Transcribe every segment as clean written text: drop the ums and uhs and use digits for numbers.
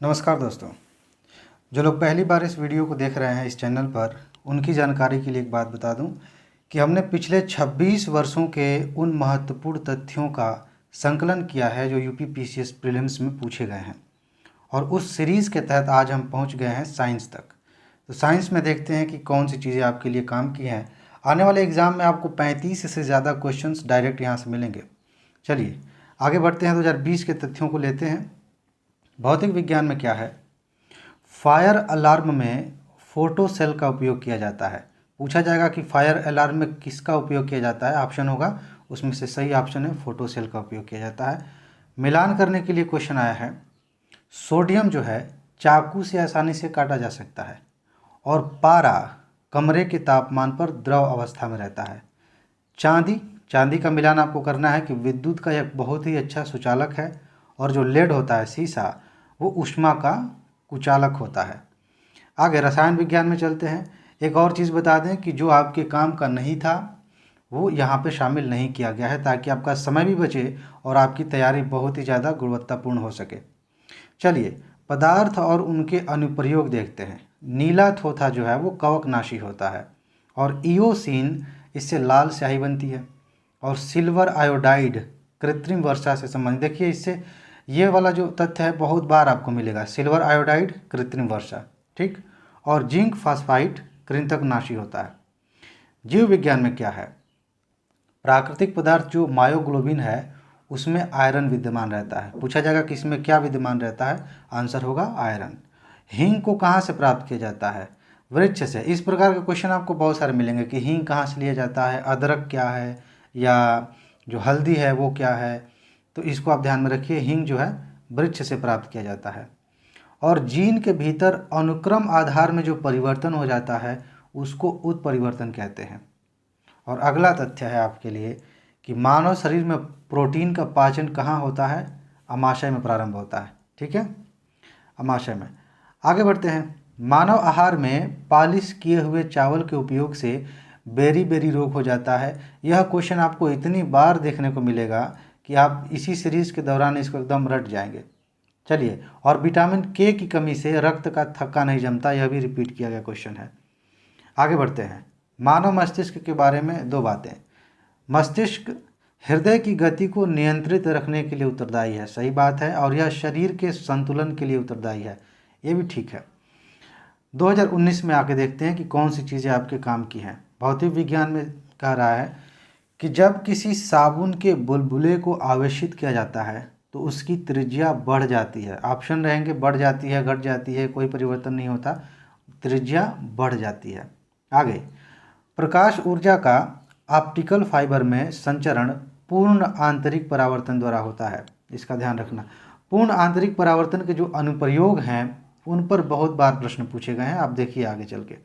नमस्कार दोस्तों, जो लोग पहली बार इस वीडियो को देख रहे हैं इस चैनल पर, उनकी जानकारी के लिए एक बात बता दूं कि हमने पिछले 26 वर्षों के उन महत्वपूर्ण तथ्यों का संकलन किया है जो यूपी पीसीएस प्रीलिम्स में पूछे गए हैं और उस सीरीज़ के तहत आज हम पहुंच गए हैं साइंस तक। तो साइंस में देखते हैं कि कौन सी चीज़ें आपके लिए काम की हैं। आने वाले एग्ज़ाम में आपको 35 से ज़्यादा क्वेश्चंस डायरेक्ट यहाँ से मिलेंगे। चलिए आगे बढ़ते हैं, 2020 के तथ्यों को लेते हैं। भौतिक विज्ञान में क्या है? फायर अलार्म में फोटो सेल का उपयोग किया जाता है। पूछा जाएगा कि फायर अलार्म में किसका उपयोग किया जाता है, ऑप्शन होगा, उसमें से सही ऑप्शन है फोटो सेल का उपयोग किया जाता है। मिलान करने के लिए क्वेश्चन आया है। सोडियम जो है चाकू से आसानी से काटा जा सकता है और पारा कमरे के तापमान पर द्रव अवस्था में रहता है। चांदी का मिलान आपको करना है कि विद्युत का एक बहुत ही अच्छा सुचालक है और जो लेड होता है शीशा, वो ऊष्मा का कुचालक होता है। आगे रसायन विज्ञान में चलते हैं। एक और चीज़ बता दें कि जो आपके काम का नहीं था वो यहाँ पे शामिल नहीं किया गया है ताकि आपका समय भी बचे और आपकी तैयारी बहुत ही ज़्यादा गुणवत्तापूर्ण हो सके। चलिए पदार्थ और उनके अनुप्रयोग देखते हैं। नीला थोथा जो है वो कवकनाशी होता है और इयोसिन, इससे लाल स्याही बनती है। और सिल्वर आयोडाइड कृत्रिम वर्षा से संबंधित, देखिए इससे ये वाला जो तथ्य है बहुत बार आपको मिलेगा, सिल्वर आयोडाइड कृत्रिम वर्षा, ठीक। और जिंक फास्फाइड कृंतकनाशी होता है। जीव विज्ञान में क्या है? प्राकृतिक पदार्थ जो मायोग्लोबिन है उसमें आयरन विद्यमान रहता है। पूछा जाएगा कि इसमें क्या विद्यमान रहता है, आंसर होगा आयरन। हींग को कहाँ से प्राप्त किया जाता है? वृक्ष से। इस प्रकार के क्वेश्चन आपको बहुत सारे मिलेंगे कि हींग कहाँ से लिया जाता है, अदरक क्या है, या जो हल्दी है वो क्या है। तो इसको आप ध्यान में रखिए, हींग जो है वृक्ष से प्राप्त किया जाता है। और जीन के भीतर अनुक्रम आधार में जो परिवर्तन हो जाता है उसको उत्परिवर्तन कहते हैं। और अगला तथ्य है आपके लिए कि मानव शरीर में प्रोटीन का पाचन कहाँ होता है? अमाशय में प्रारंभ होता है, ठीक है, अमाशय में। आगे बढ़ते हैं। मानव आहार में पालिश किए हुए चावल के उपयोग से बेरी रोग हो जाता है। यह क्वेश्चन आपको इतनी बार देखने को मिलेगा कि आप इसी सीरीज़ के दौरान इसको एकदम रट जाएंगे। चलिए, और विटामिन के की कमी से रक्त का थक्का नहीं जमता, यह भी रिपीट किया गया क्वेश्चन है। आगे बढ़ते हैं। मानव मस्तिष्क के बारे में दो बातें। मस्तिष्क हृदय की गति को नियंत्रित रखने के लिए उत्तरदायी है, सही बात है, और यह शरीर के संतुलन के लिए उत्तरदायी है, ये भी ठीक है। 2019 में आके देखते हैं कि कौन सी चीज़ें आपके काम की हैं। भौतिक विज्ञान में कह रहा है कि जब किसी साबुन के बुलबुले को आवेशित किया जाता है तो उसकी त्रिज्या बढ़ जाती है। ऑप्शन रहेंगे, बढ़ जाती है, घट जाती है, कोई परिवर्तन नहीं होता, त्रिज्या बढ़ जाती है। आगे, प्रकाश ऊर्जा का ऑप्टिकल फाइबर में संचरण पूर्ण आंतरिक परावर्तन द्वारा होता है, इसका ध्यान रखना। पूर्ण आंतरिक परावर्तन के जो अनुप्रयोग हैं उन पर बहुत बार प्रश्न पूछे गए हैं, आप देखिए आगे चल के।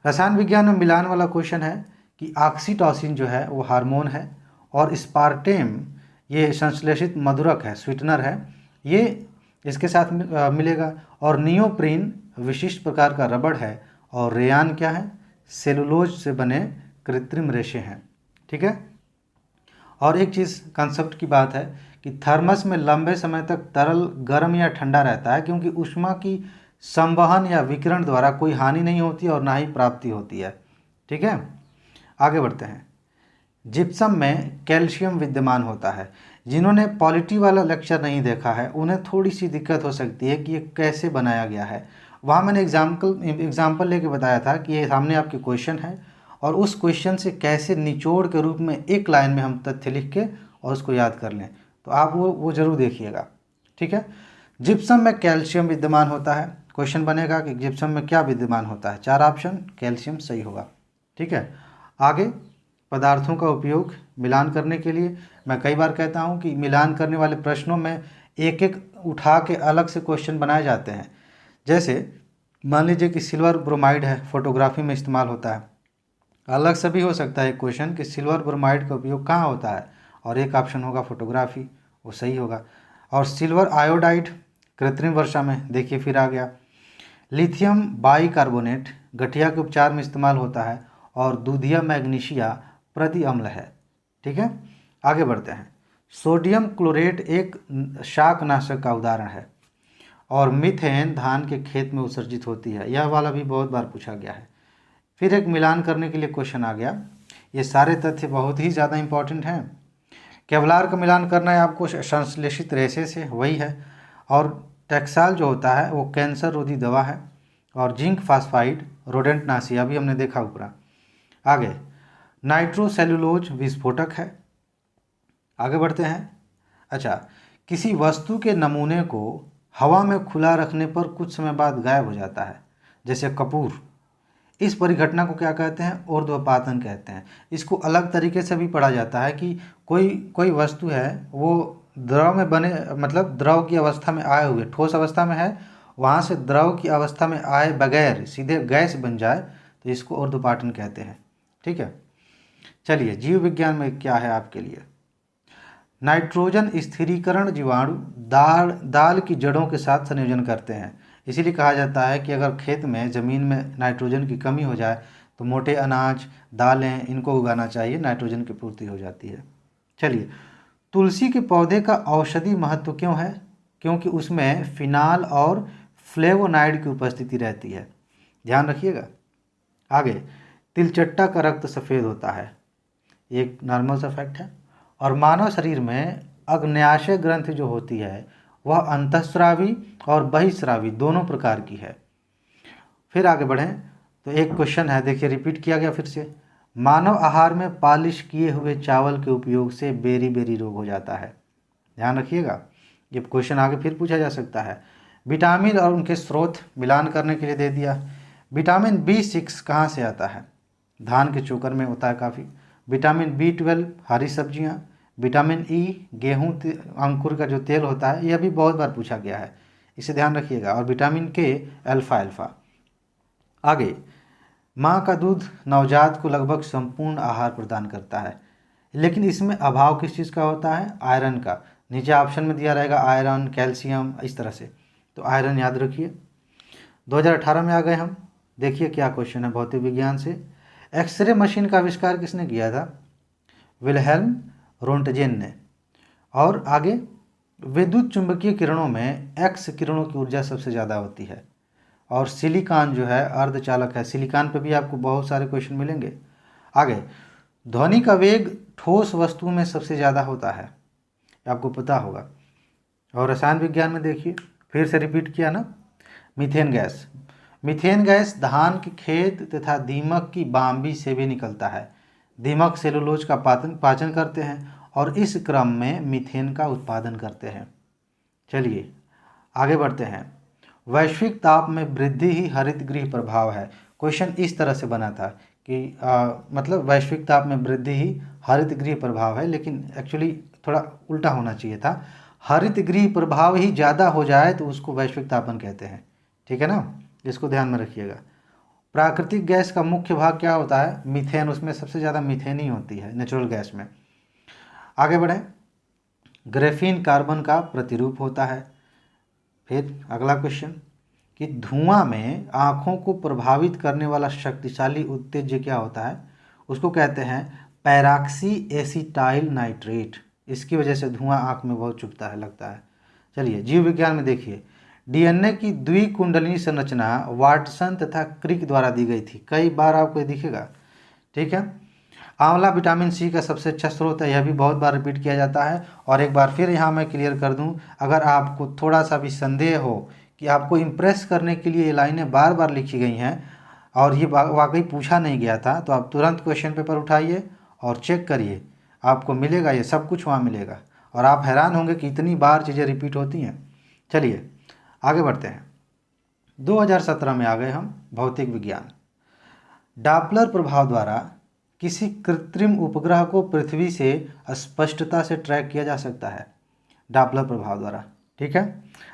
रसायन विज्ञान में मिलान वाला क्वेश्चन है कि ऑक्सीटोसिन जो है वो हार्मोन है और स्पार्टेम ये संश्लेषित मधुरक है, स्वीटनर है, ये इसके साथ मिलेगा। और नियोप्रीन विशिष्ट प्रकार का रबड़ है और रेयान क्या है? सेलुलोज से बने कृत्रिम रेशे हैं, ठीक है। और एक चीज़ कंसेप्ट की बात है कि थर्मस में लंबे समय तक तरल गर्म या ठंडा रहता है क्योंकि ऊष्मा की संवहन या विकिरण द्वारा कोई हानि नहीं होती और ना ही प्राप्ति होती है, ठीक है। आगे बढ़ते हैं। जिप्सम में कैल्शियम विद्यमान होता है। जिन्होंने पॉलिटी वाला लेक्चर नहीं देखा है उन्हें थोड़ी सी दिक्कत हो सकती है कि ये कैसे बनाया गया है। वहाँ मैंने एग्जाम्पल लेके बताया था कि ये सामने आपके क्वेश्चन है और उस क्वेश्चन से कैसे निचोड़ के रूप में एक लाइन में हम तथ्य लिख के और उसको याद कर लें, तो आप वो ज़रूर देखिएगा, ठीक है। जिप्सम में कैल्शियम विद्यमान होता है। क्वेश्चन बनेगा कि जिप्सम में क्या विद्यमान होता है? 4 ऑप्शन, कैल्शियम सही होगा, ठीक है। आगे, पदार्थों का उपयोग मिलान करने के लिए। मैं कई बार कहता हूं कि मिलान करने वाले प्रश्नों में एक एक उठा के अलग से क्वेश्चन बनाए जाते हैं। जैसे मान लीजिए कि सिल्वर ब्रोमाइड है, फोटोग्राफी में इस्तेमाल होता है, अलग से भी हो सकता है एक क्वेश्चन कि सिल्वर ब्रोमाइड का उपयोग कहाँ होता है, और एक ऑप्शन होगा फोटोग्राफी, वो सही होगा। और सिल्वर आयोडाइड कृत्रिम वर्षा में, देखिए फिर आ गया। लिथियम बाइकार्बोनेट गठिया के उपचार में इस्तेमाल होता है और दूधिया मैग्नीशिया प्रति अम्ल है, ठीक है। आगे बढ़ते हैं। सोडियम क्लोरेट एक शाकनाशक का उदाहरण है और मीथेन धान के खेत में उत्सर्जित होती है। यह वाला भी बहुत बार पूछा गया है। फिर एक मिलान करने के लिए क्वेश्चन आ गया। ये सारे तथ्य बहुत ही ज़्यादा इंपॉर्टेंट हैं। केवलार का मिलान करना है आपको संश्लेषित रेशे से, वही है। और टेक्साल जो होता है वो कैंसर रोधी दवा है। और जिंक फास्फाइड रोडेंटनाशी, अभी हमने देखा ऊपरा। आगे नाइट्रोसेल्युलोज विस्फोटक है। आगे बढ़ते हैं। अच्छा, किसी वस्तु के नमूने को हवा में खुला रखने पर कुछ समय बाद गायब हो जाता है, जैसे कपूर। इस परिघटना को क्या कहते हैं? ऊर्ध्वपातन कहते हैं। इसको अलग तरीके से भी पढ़ा जाता है कि कोई वस्तु है वो द्रव में बने, मतलब द्रव की अवस्था में आए हुए, ठोस अवस्था में है, वहाँ से द्रव की अवस्था में आए बगैर सीधे गैस बन जाए तो इसको ऊर्ध्वपातन कहते हैं। ठीक है, चलिए जीव विज्ञान में क्या है आपके लिए। नाइट्रोजन स्थिरीकरण जीवाणु दाल की जड़ों के साथ संयोजन करते हैं। इसीलिए कहा जाता है कि अगर खेत में ज़मीन में नाइट्रोजन की कमी हो जाए तो मोटे अनाज, दालें, इनको उगाना चाहिए, नाइट्रोजन की पूर्ति हो जाती है। चलिए, तुलसी के पौधे का औषधि महत्व क्यों है? क्योंकि उसमें फिनाल और फ्लेवोनाइड की उपस्थिति रहती है, ध्यान रखिएगा। आगे, तिलचट्टा का रक्त सफ़ेद होता है, एक नॉर्मल सा फैक्ट है। और मानव शरीर में अग्न्याशय ग्रंथि जो होती है वह अंतःस्रावी और बहिःस्रावी दोनों प्रकार की है। फिर आगे बढ़ें तो एक क्वेश्चन है, देखिए रिपीट किया गया फिर से। मानव आहार में पॉलिश किए हुए चावल के उपयोग से बेरी बेरी रोग हो जाता है, ध्यान रखिएगा। ये क्वेश्चन आगे फिर पूछा जा सकता है। विटामिन और उनके स्रोत मिलान करने के लिए दे दिया। विटामिन B6 कहाँ से आता है? धान के चोकर में होता है काफ़ी। विटामिन B12 हरी सब्जियाँ। विटामिन E गेहूँ अंकुर का जो तेल होता है, यह भी बहुत बार पूछा गया है, इसे ध्यान रखिएगा। और विटामिन K अल्फा। आगे, माँ का दूध नवजात को लगभग संपूर्ण आहार प्रदान करता है, लेकिन इसमें अभाव किस चीज़ का होता है? आयरन का। नीचे ऑप्शन में दिया रहेगा आयरन, कैल्शियम, इस तरह से, तो आयरन याद रखिए। 2018 में आ गए हम। देखिए क्या क्वेश्चन है भौतिक विज्ञान से। एक्सरे मशीन का आविष्कार किसने किया था? विल्हेल्म रोंटगेन ने। और आगे, विद्युत चुंबकीय किरणों में एक्स किरणों की ऊर्जा सबसे ज़्यादा होती है। और सिलिकॉन जो है अर्धचालक है, सिलिकॉन पे भी आपको बहुत सारे क्वेश्चन मिलेंगे। आगे, ध्वनि का वेग ठोस वस्तु में सबसे ज़्यादा होता है, आपको पता होगा। और रसायन विज्ञान में देखिए, फिर से रिपीट किया ना, मीथेन गैस। मीथेन गैस धान के खेत तथा दीमक की बाम्बी से भी निकलता है। दीमक सेलुलोज का पाचन करते हैं और इस क्रम में मीथेन का उत्पादन करते हैं। चलिए आगे बढ़ते हैं। वैश्विक ताप में वृद्धि ही हरित गृह प्रभाव है। क्वेश्चन इस तरह से बना था कि मतलब वैश्विक ताप में वृद्धि ही हरित गृह प्रभाव है, लेकिन एक्चुअली थोड़ा उल्टा होना चाहिए था। हरित गृह प्रभाव ही ज़्यादा हो जाए तो उसको वैश्विक तापन कहते हैं, ठीक है ना, इसको ध्यान में रखिएगा। प्राकृतिक गैस का मुख्य भाग क्या होता है? मीथेन, उसमें सबसे ज़्यादा मीथेन ही होती है नेचुरल गैस में। आगे बढ़ें। ग्रेफीन कार्बन का प्रतिरूप होता है। फिर अगला क्वेश्चन कि धुआं में आँखों को प्रभावित करने वाला शक्तिशाली उत्तेजक क्या होता है? उसको कहते हैं पैराक्सी एसिटाइल नाइट्रेट। इसकी वजह से धुआं आँख में बहुत चुभता है, लगता है। चलिए जीव विज्ञान में देखिए, डीएनए की द्विकुंडलीय संरचना वाटसन तथा क्रिक द्वारा दी गई थी। कई बार आपको ये दिखेगा, ठीक है। आंवला विटामिन सी का सबसे अच्छा स्रोत है, यह भी बहुत बार रिपीट किया जाता है। और एक बार फिर यहाँ मैं क्लियर कर दूँ, अगर आपको थोड़ा सा भी संदेह हो कि आपको इम्प्रेस करने के लिए ये लाइनें बार बार लिखी गई हैं और ये वाकई पूछा नहीं गया था, तो आप तुरंत क्वेश्चन पेपर उठाइए और चेक करिए, आपको मिलेगा, ये सब कुछ वहाँ मिलेगा। और आप हैरान होंगे कि इतनी बार चीज़ें रिपीट होती हैं। चलिए आगे बढ़ते हैं। 2017 में आ गए हम। भौतिक विज्ञान। डॉपलर प्रभाव द्वारा किसी कृत्रिम उपग्रह को पृथ्वी से स्पष्टता से ट्रैक किया जा सकता है, डॉपलर प्रभाव द्वारा, ठीक है।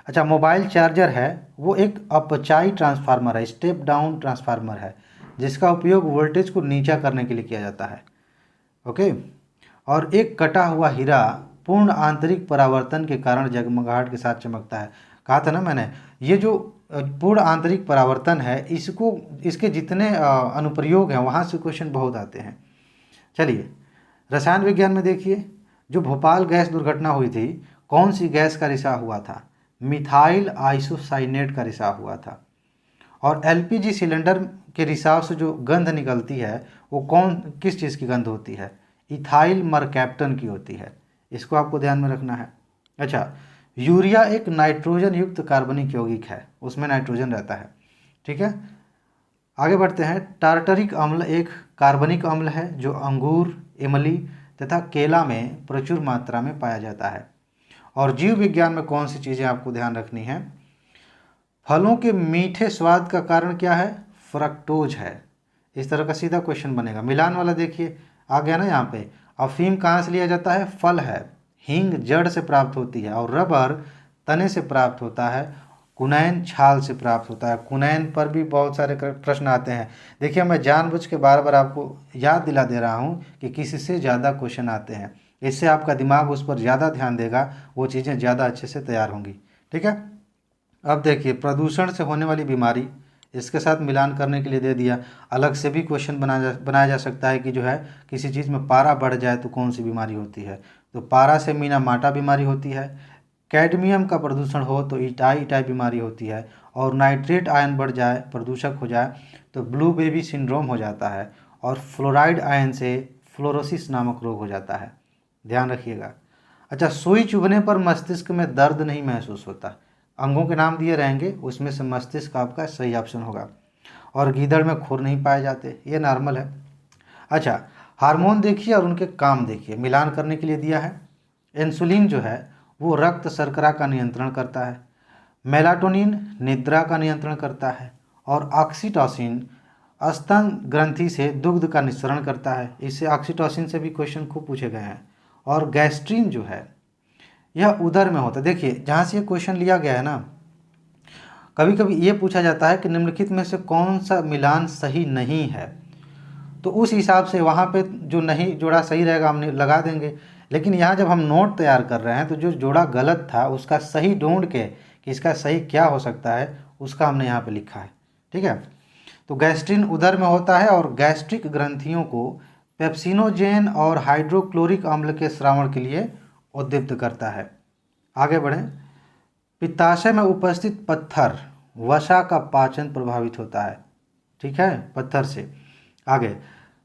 अच्छा, मोबाइल चार्जर है वो एक अपचाई ट्रांसफार्मर है, स्टेप डाउन ट्रांसफार्मर है, जिसका उपयोग वोल्टेज को नीचा करने के लिए किया जाता है, ओके। और एक कटा हुआ हीरा पूर्ण आंतरिक परावर्तन के कारण जगमगाहट के साथ चमकता है। कहा था ना मैंने, ये जो पूर्ण आंतरिक परावर्तन है, इसके जितने अनुप्रयोग हैं वहाँ से क्वेश्चन बहुत आते हैं। चलिए रसायन विज्ञान में देखिए, जो भोपाल गैस दुर्घटना हुई थी, कौन सी गैस का रिसाव हुआ था? मिथाइल आइसोसाइनेट का रिसाव हुआ था। और एलपीजी सिलेंडर के रिसाव से जो गंध निकलती है वो किस चीज़ की गंध होती है? इथाइल मरकैप्टन की होती है। इसको आपको ध्यान में रखना है। अच्छा, यूरिया एक नाइट्रोजन युक्त कार्बनिक यौगिक है, उसमें नाइट्रोजन रहता है। ठीक है, आगे बढ़ते हैं। टार्टरिक अम्ल एक कार्बनिक अम्ल है जो अंगूर, इमली तथा केला में प्रचुर मात्रा में पाया जाता है। और जीव विज्ञान में कौन सी चीज़ें आपको ध्यान रखनी है? फलों के मीठे स्वाद का कारण क्या है? फ्रक्टोज है। इस तरह का सीधा क्वेश्चन बनेगा। मिलान वाला देखिए आ गया ना यहाँ पे। अफीम कहाँ से लिया जाता है? फल है। हींग जड़ से प्राप्त होती है और रबर तने से प्राप्त होता है। कुनैन छाल से प्राप्त होता है। कुनैन पर भी बहुत सारे प्रश्न आते हैं। देखिए, मैं जानबूझ के बार बार आपको याद दिला दे रहा हूँ कि किसी से ज़्यादा क्वेश्चन आते हैं। इससे आपका दिमाग उस पर ज़्यादा ध्यान देगा, वो चीज़ें ज़्यादा अच्छे से तैयार होंगी। ठीक है, अब देखिए, प्रदूषण से होने वाली बीमारी, इसके साथ मिलान करने के लिए दे दिया। अलग से भी क्वेश्चन बनाया जा सकता है कि जो है किसी चीज़ में पारा बढ़ जाए तो कौन सी बीमारी होती है? तो पारा से मीना माटा बीमारी होती है। कैडमियम का प्रदूषण हो तो इटाई इटाई बीमारी होती है। और नाइट्रेट आयन बढ़ जाए, प्रदूषक हो जाए तो ब्लू बेबी सिंड्रोम हो जाता है। और फ्लोराइड आयन से फ्लोरोसिस नामक रोग हो जाता है। ध्यान रखिएगा। अच्छा, सुई चुभने पर मस्तिष्क में दर्द नहीं महसूस होता। अंगों के नाम दिए रहेंगे, उसमें से मस्तिष्क आपका सही ऑप्शन होगा। और गीदड़ में खुर नहीं पाए जाते, ये नॉर्मल है। अच्छा, हार्मोन देखिए और उनके काम देखिए, मिलान करने के लिए दिया है। इंसुलिन जो है वो रक्त शर्करा का नियंत्रण करता है। मेलाटोनिन निद्रा का नियंत्रण करता है। और ऑक्सीटोसिन स्तन ग्रंथि से दुग्ध का निस्सरण करता है। इससे ऑक्सीटोसिन से भी क्वेश्चन खूब पूछे गए हैं। और गैस्ट्रीन जो है यह उदर में होता है। देखिए, जहाँ से ये क्वेश्चन लिया गया है ना, कभी कभी ये पूछा जाता है कि निम्नलिखित में से कौन सा मिलान सही नहीं है, तो उस हिसाब से वहाँ पे जो नहीं जोड़ा सही रहेगा हम लगा देंगे। लेकिन यहाँ जब हम नोट तैयार कर रहे हैं तो जो जोड़ा गलत था उसका सही ढूंढ के कि इसका सही क्या हो सकता है उसका हमने यहाँ पे लिखा है। ठीक है, तो गैस्ट्रिन उदर में होता है और गैस्ट्रिक ग्रंथियों को पेप्सिनोजेन और हाइड्रोक्लोरिक अम्ल के स्रावण के लिए उद्दीप्त करता है। आगे बढ़ें। पित्ताशय में उपस्थित पत्थर वसा का पाचन प्रभावित होता है। ठीक है, पत्थर से। आगे,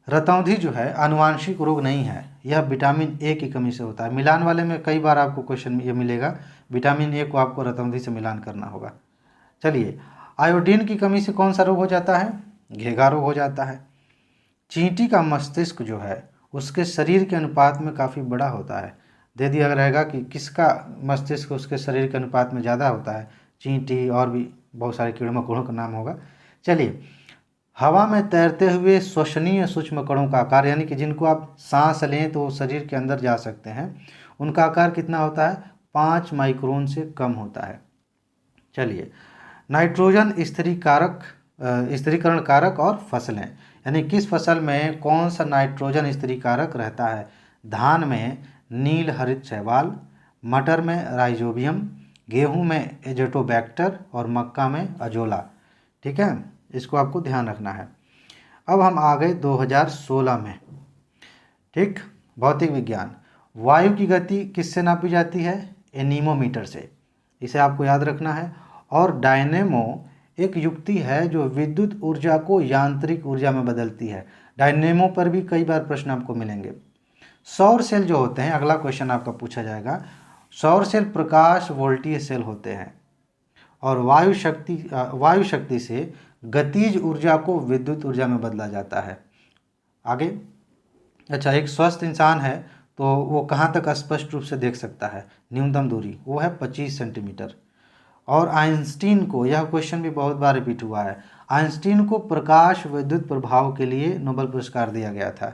रतौंधी जो है आनुवांशिक रोग नहीं है, यह विटामिन ए की कमी से होता है। मिलान वाले में कई बार आपको क्वेश्चन ये मिलेगा, विटामिन ए को आपको रतौंधी से मिलान करना होगा। चलिए, आयोडीन की कमी से कौन सा रोग हो जाता है? घेघा रोग हो जाता है। चींटी का मस्तिष्क जो है उसके शरीर के अनुपात में काफ़ी बड़ा होता है। दे दिया रहेगा कि किसका मस्तिष्क उसके शरीर के अनुपात में ज़्यादा होता है। चींटी और भी बहुत सारे कीड़े मकोड़ों का नाम होगा। चलिए, हवा में तैरते हुए श्वसनीय सूक्ष्म कणों का आकार, यानी कि जिनको आप सांस लें तो शरीर के अंदर जा सकते हैं, उनका आकार कितना होता है? 5 माइक्रोन से कम होता है। चलिए, नाइट्रोजन स्थिरीकरण कारक और फसलें, यानी किस फसल में कौन सा नाइट्रोजन स्थिरीकारक रहता है? धान में नील हरित शैवाल, मटर में राइजोबियम, गेहूं में एजोटोबैक्टर और मक्का में अजोला। ठीक है, इसको आपको ध्यान रखना है। अब हम आ गए 2016 में। ठीक, भौतिक विज्ञान। वायु की गति किससे नापी जाती है? एनीमोमीटर से। इसे आपको याद रखना है। और डायनेमो एक युक्ति है जो विद्युत ऊर्जा को यांत्रिक ऊर्जा में बदलती है। डायनेमो पर भी कई बार प्रश्न आपको मिलेंगे। सौर सेल जो होते हैं, अगला क्वेश्चन आपका पूछा जाएगा। सौर सेल प्रकाश वोल्टीय सेल होते हैं और वायु शक्ति से गतिज ऊर्जा को विद्युत ऊर्जा में बदला जाता है। आगे, अच्छा, एक स्वस्थ इंसान है तो वो कहाँ तक स्पष्ट रूप से देख सकता है? न्यूनतम दूरी वो है 25 सेंटीमीटर। और आइंस्टीन को, यह क्वेश्चन भी बहुत बार रिपीट हुआ है, आइंस्टीन को प्रकाश विद्युत प्रभाव के लिए नोबेल पुरस्कार दिया गया था।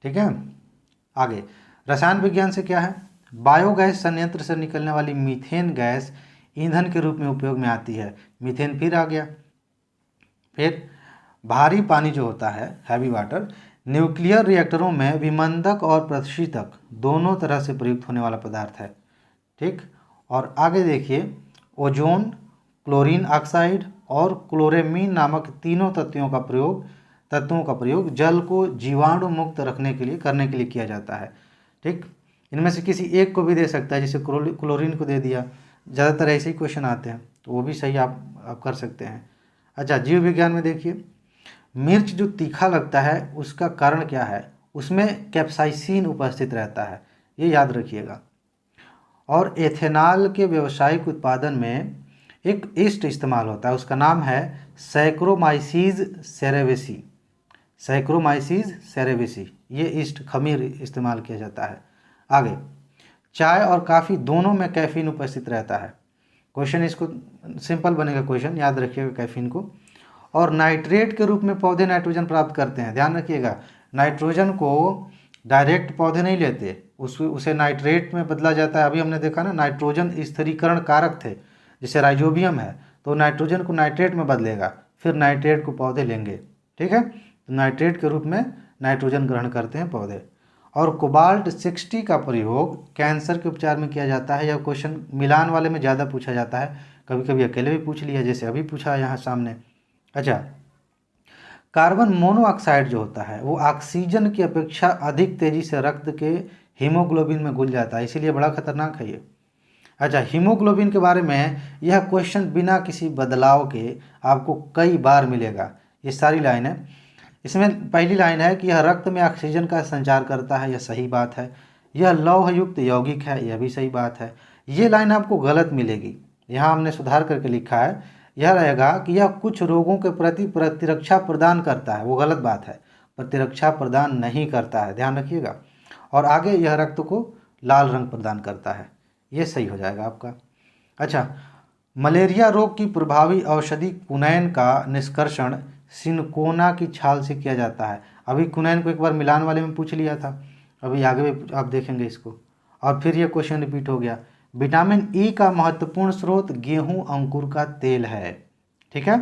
ठीक है, आगे, रसायन विज्ञान से क्या है? बायोगैस संयंत्र से निकलने वाली मीथेन गैस ईंधन के रूप में उपयोग में आती है। मीथेन फिर आ गया। फिर भारी पानी जो होता है, हैवी वाटर, न्यूक्लियर रिएक्टरों में विमंदक और प्रशीतक दोनों तरह से प्रयुक्त होने वाला पदार्थ है। ठीक, और आगे देखिए, ओजोन, क्लोरीन ऑक्साइड और क्लोरेमीन नामक तीनों तत्वों का प्रयोग जल को जीवाणु मुक्त करने के लिए किया जाता है। ठीक, इनमें से किसी एक को भी दे सकता है, जैसे क्लोरीन को दे दिया, ज़्यादातर ऐसे ही क्वेश्चन आते हैं, तो वो भी सही आप कर सकते हैं। अच्छा, जीव विज्ञान में देखिए, मिर्च जो तीखा लगता है उसका कारण क्या है? उसमें कैप्साइसिन उपस्थित रहता है, ये याद रखिएगा। और एथेनॉल के व्यावसायिक उत्पादन में एक ईस्ट इस्तेमाल होता है, उसका नाम है सैक्रोमाइसीज सेरेवेसी। सैक्रोमाइसीज सेरेवेसी, ये ईस्ट खमीर इस्तेमाल किया जाता है। आगे, चाय और काफ़ी दोनों में कैफीन उपस्थित रहता है। क्वेश्चन इसको सिंपल बनेगा, क्वेश्चन याद रखिएगा कैफीन को। और नाइट्रेट के रूप में पौधे नाइट्रोजन प्राप्त करते हैं, ध्यान रखिएगा। नाइट्रोजन को डायरेक्ट पौधे नहीं लेते, उसे नाइट्रेट में बदला जाता है। अभी हमने देखा ना, नाइट्रोजन स्थिरीकरण कारक थे, जैसे राइजोबियम है, तो नाइट्रोजन को नाइट्रेट में बदलेगा, फिर नाइट्रेट को पौधे लेंगे। ठीक है, तो नाइट्रेट के रूप में नाइट्रोजन ग्रहण करते हैं पौधे। और कोबाल्ट 60 का प्रयोग कैंसर के उपचार में किया जाता है। यह क्वेश्चन मिलान वाले में ज़्यादा पूछा जाता है, कभी कभी अकेले भी पूछ लिया, जैसे अभी पूछा है यहाँ सामने। अच्छा, कार्बन मोनोऑक्साइड जो होता है वो ऑक्सीजन की अपेक्षा अधिक तेजी से रक्त के हीमोग्लोबिन में घुल जाता है, इसीलिए बड़ा खतरनाक है ये। अच्छा, हीमोग्लोबिन के बारे में यह क्वेश्चन बिना किसी बदलाव के आपको कई बार मिलेगा। ये सारी लाइन है, इसमें पहली लाइन है कि यह रक्त में ऑक्सीजन का संचार करता है, यह सही बात है। यह लौहयुक्त यौगिक है, यह भी सही बात है। ये लाइन आपको गलत मिलेगी, यहाँ हमने सुधार करके लिखा है, यह रहेगा कि यह कुछ रोगों के प्रति प्रतिरक्षा प्रदान करता है, वो गलत बात है, प्रतिरक्षा प्रदान नहीं करता है, ध्यान रखिएगा। और आगे, यह रक्त को लाल रंग प्रदान करता है, ये सही हो जाएगा आपका। अच्छा, मलेरिया रोग की प्रभावी औषधि कुनैन का निष्कर्षण सिनकोना की छाल से किया जाता है। अभी कुनैन को एक बार मिलान वाले में पूछ लिया था, अभी आगे भी आप देखेंगे इसको, और फिर ये क्वेश्चन रिपीट हो गया। विटामिन ई का महत्वपूर्ण स्रोत गेहूं अंकुर का तेल है। ठीक है,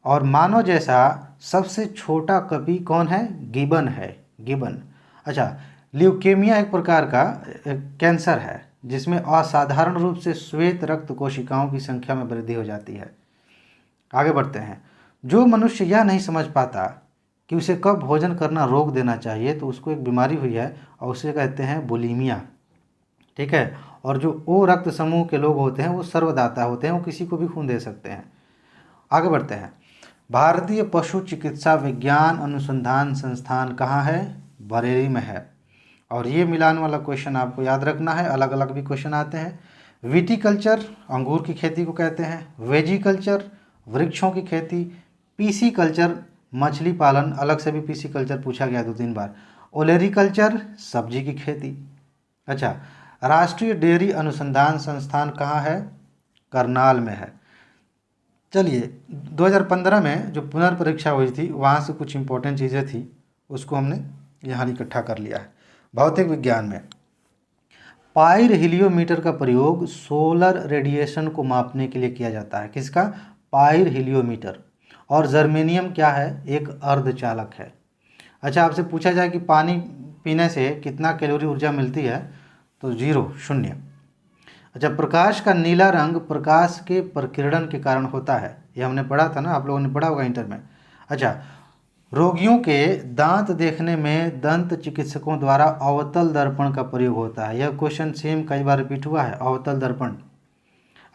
और मानव जैसा सबसे छोटा कपि कौन है? गिबन है, गिबन। अच्छा, ल्यूकेमिया एक प्रकार का कैंसर है जिसमें असाधारण रूप से श्वेत रक्त कोशिकाओं की संख्या में वृद्धि हो जाती है। आगे बढ़ते हैं। जो मनुष्य यह नहीं समझ पाता कि उसे कब भोजन करना रोक देना चाहिए, तो उसको एक बीमारी हुई है और उसे कहते हैं बुलीमिया। ठीक है, और जो ओ रक्त समूह के लोग होते हैं वो सर्वदाता होते हैं, वो किसी को भी खून दे सकते हैं। आगे बढ़ते हैं। भारतीय पशु चिकित्सा विज्ञान अनुसंधान संस्थान कहाँ है? बरेली में है। और ये मिलान वाला क्वेश्चन आपको याद रखना है, अलग अलग भी क्वेश्चन आते हैं। विटीकल्चर अंगूर की खेती को कहते हैं, वेजिकल्चर वृक्षों की खेती, पीसी कल्चर मछली पालन, अलग से भी पीसी कल्चर पूछा गया 2-3 बार, ओलेरिकल्चर सब्जी की खेती। अच्छा, राष्ट्रीय डेयरी अनुसंधान संस्थान कहाँ है? करनाल में है। चलिए, 2015 में जो पुनर्परीक्षा हुई थी वहाँ से कुछ इंपॉर्टेंट चीज़ें थी, उसको हमने यहाँ इकट्ठा कर लिया है। भौतिक विज्ञान में पायर हिलियोमीटर का प्रयोग सोलर रेडिएशन को मापने के लिए किया जाता है। किसका? Pier heliometer. और जर्मेनियम क्या है? एक अर्धचालक है। अच्छा, आपसे पूछा जाए कि पानी पीने से कितना कैलोरी ऊर्जा मिलती है, तो 0, 0। अच्छा, प्रकाश का नीला रंग प्रकाश के प्रकीर्णन के कारण होता है, ये हमने पढ़ा था ना, आप लोगों ने पढ़ा होगा इंटर में। अच्छा, रोगियों के दांत देखने में दंत चिकित्सकों द्वारा अवतल दर्पण का प्रयोग होता है। यह क्वेश्चन सेम कई बार रिपीट हुआ है, अवतल दर्पण।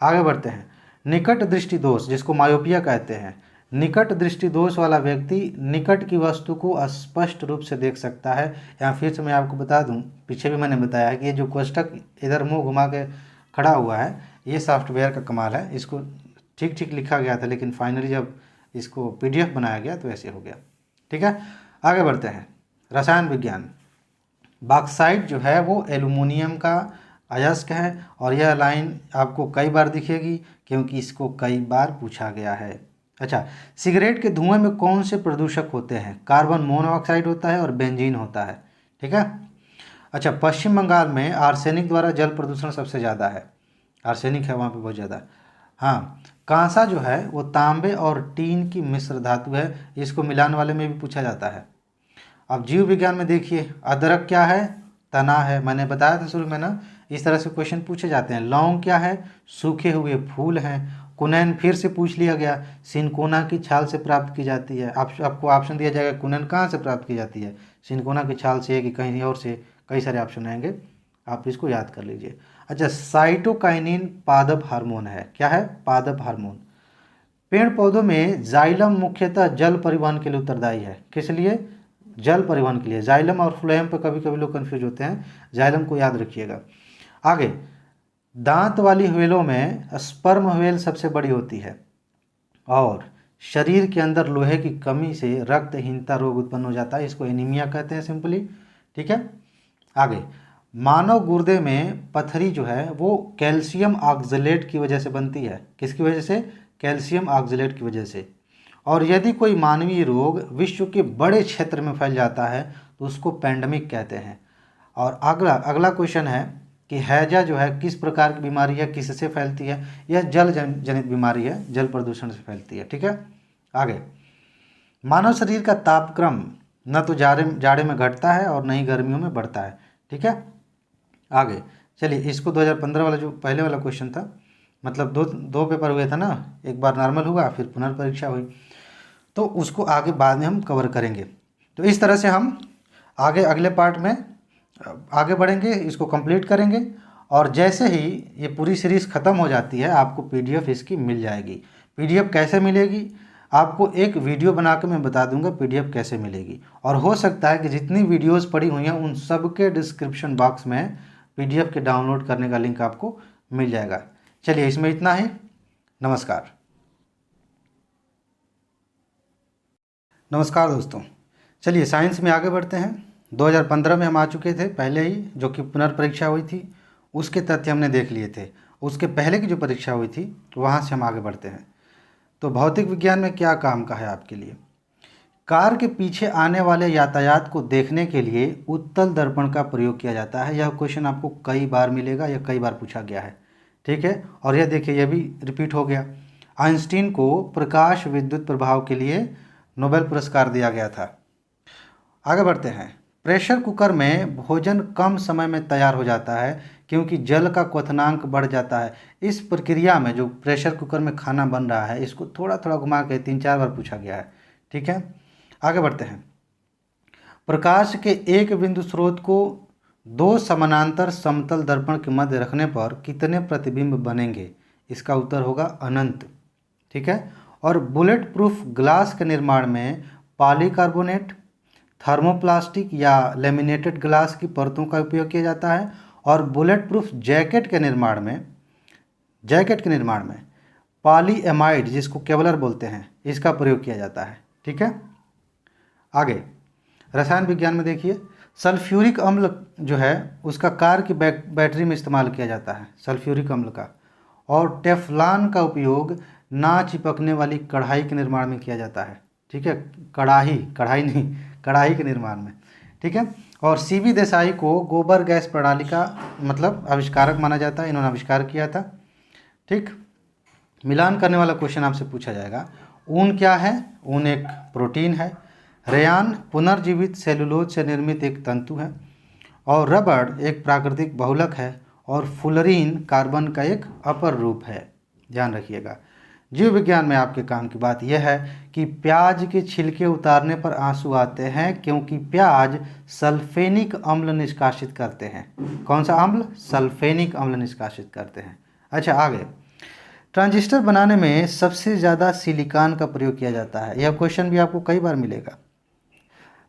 आगे बढ़ते हैं। निकट दृष्टि दोष, जिसको मायोपिया कहते हैं, निकट दृष्टि दोष वाला व्यक्ति निकट की वस्तु को स्पष्ट रूप से देख सकता है। यहाँ फिर से मैं आपको बता दूं, पीछे भी मैंने बताया है कि ये जो कोष्ठक इधर मुंह घुमा के खड़ा हुआ है, ये सॉफ्टवेयर का कमाल है। इसको ठीक ठीक लिखा गया था, लेकिन फाइनली जब इसको PDF बनाया गया तो ऐसे हो गया। ठीक है, आगे बढ़ते हैं। रसायन विज्ञान। बॉक्साइट जो है वो एल्युमिनियम का अयस्क है, और यह लाइन आपको कई बार दिखेगी क्योंकि इसको कई बार पूछा गया है। अच्छा, सिगरेट के धुएं में कौन से प्रदूषक होते हैं? कार्बन मोनोऑक्साइड होता है और बेंजीन होता है। ठीक है। अच्छा, पश्चिम बंगाल में आर्सेनिक द्वारा जल प्रदूषण सबसे ज़्यादा है, आर्सेनिक है वहाँ पे बहुत ज़्यादा। हाँ, कांसा जो है वो तांबे और टीन की मिश्र धातु है, इसको मिलान वाले में भी पूछा जाता है। अब जीव विज्ञान में देखिए, अदरक क्या है? तना है, मैंने बताया था शुरू में ना, इस तरह से क्वेश्चन पूछे जाते हैं। लौंग क्या है? सूखे हुए फूल हैं। कुनैन फिर से पूछ लिया गया, सिनकोना की छाल से प्राप्त की जाती है। आपको ऑप्शन दिया जाएगा कुनैन कहाँ से प्राप्त की जाती है, सिनकोना की छाल से कि कहीं और से, कई सारे ऑप्शन आएंगे, आप इसको याद कर लीजिए। अच्छा, साइटोकाइनिन पादप हार्मोन है। क्या है? पादप हार्मोन। पेड़ पौधों में जाइलम मुख्यतः जल परिवहन के लिए उत्तरदायी है। किस लिए? जल परिवहन के लिए। जाइलम और फ्लोएम पर कभी कभी लोग कंफ्यूज होते हैं, जाइलम को याद रखिएगा। आगे, दांत वाली व्हेलों में स्पर्म व्हेल सबसे बड़ी होती है और शरीर के अंदर लोहे की कमी से रक्तहीनता रोग उत्पन्न हो जाता है, इसको एनीमिया कहते हैं सिंपली। ठीक है। आगे, मानव गुर्दे में पथरी जो है वो कैल्शियम ऑक्जेलेट की वजह से बनती है। किसकी वजह से? कैल्शियम ऑक्जेलेट की वजह से। और यदि कोई मानवीय रोग विश्व के बड़े क्षेत्र में फैल जाता है तो उसको पैंडमिक कहते हैं। और अगला अगला क्वेश्चन है कि हैजा जो है किस प्रकार की बीमारी है, किससे फैलती है? यह जल जनित बीमारी है, जल प्रदूषण से फैलती है। ठीक है। आगे, मानव शरीर का तापक्रम न तो जाड़े में घटता है और न ही गर्मियों में बढ़ता है। ठीक है। आगे चलिए, इसको 2015 वाला जो पहले वाला क्वेश्चन था, मतलब दो पेपर हुए था ना, एक बार नॉर्मल हुआ फिर पुनर्परीक्षा हुई, तो उसको आगे बाद में हम कवर करेंगे। तो इस तरह से हम आगे अगले पार्ट में आगे बढ़ेंगे, इसको कंप्लीट करेंगे। और जैसे ही ये पूरी सीरीज़ ख़त्म हो जाती है आपको पीडीएफ इसकी मिल जाएगी। पीडीएफ कैसे मिलेगी? आपको एक वीडियो बना के मैं बता दूंगा पीडीएफ कैसे मिलेगी। और हो सकता है कि जितनी वीडियोस पड़ी हुई हैं उन सब के डिस्क्रिप्शन बॉक्स में पीडीएफ के डाउनलोड करने का लिंक आपको मिल जाएगा। चलिए, इसमें इतना ही। नमस्कार। नमस्कार दोस्तों, चलिए साइंस में आगे बढ़ते हैं। 2015 में हम आ चुके थे पहले ही, जो कि पुनर्परीक्षा हुई थी, उसके तथ्य हमने देख लिए थे। उसके पहले की जो परीक्षा हुई थी वहाँ से हम आगे बढ़ते हैं। तो भौतिक विज्ञान में क्या काम का है आपके लिए? कार के पीछे आने वाले यातायात को देखने के लिए उत्तल दर्पण का प्रयोग किया जाता है। यह क्वेश्चन आपको कई बार मिलेगा, यह कई बार पूछा गया है। ठीक है। और यह देखिए, यह भी रिपीट हो गया। आइंस्टीन को प्रकाश विद्युत प्रभाव के लिए नोबेल पुरस्कार दिया गया था। आगे बढ़ते हैं। प्रेशर कुकर में भोजन कम समय में तैयार हो जाता है क्योंकि जल का क्वथनांक बढ़ जाता है। इस प्रक्रिया में जो प्रेशर कुकर में खाना बन रहा है, इसको थोड़ा थोड़ा घुमा के 3-4 बार पूछा गया है। ठीक है। आगे बढ़ते हैं। प्रकाश के एक बिंदु स्रोत को दो समानांतर समतल दर्पण के मध्य रखने पर कितने प्रतिबिंब बनेंगे? इसका उत्तर होगा अनंत। ठीक है। और बुलेट प्रूफ ग्लास के निर्माण में पॉलीकार्बोनेट, थर्मोप्लास्टिक या लेमिनेटेड ग्लास की परतों का उपयोग किया जाता है। और बुलेट प्रूफ जैकेट के निर्माण में पॉलीएमाइड, जिसको केवलर बोलते हैं, इसका प्रयोग किया जाता है। ठीक है। आगे रसायन विज्ञान में देखिए, सल्फ्यूरिक अम्ल जो है उसका कार की बैटरी में इस्तेमाल किया जाता है, सल्फ्यूरिक अम्ल का। और टेफ्लॉन का उपयोग ना चिपकने वाली कढ़ाई के निर्माण में किया जाता है। ठीक है। कढ़ाई नहीं, कढ़ाई के निर्माण में। ठीक है। और सीवी देसाई को गोबर गैस प्रणाली का मतलब आविष्कारक माना जाता है, इन्होंने आविष्कार किया था। ठीक। मिलान करने वाला क्वेश्चन आपसे पूछा जाएगा। ऊन क्या है? ऊन एक प्रोटीन है। रेयान पुनर्जीवित सेलुलोज से निर्मित एक तंतु है। और रबड़ एक प्राकृतिक बहुलक है। और फुलरीन कार्बन का एक अपर रूप है। ध्यान रखिएगा। जीव विज्ञान में आपके काम की बात यह है कि प्याज के छिलके उतारने पर आंसू आते हैं क्योंकि प्याज सल्फेनिक अम्ल निष्कासित करते हैं। कौन सा अम्ल? सल्फेनिक अम्ल निष्कासित करते हैं। अच्छा, आगे ट्रांजिस्टर बनाने में सबसे ज़्यादा सिलिकॉन का प्रयोग किया जाता है। यह क्वेश्चन भी आपको कई बार मिलेगा।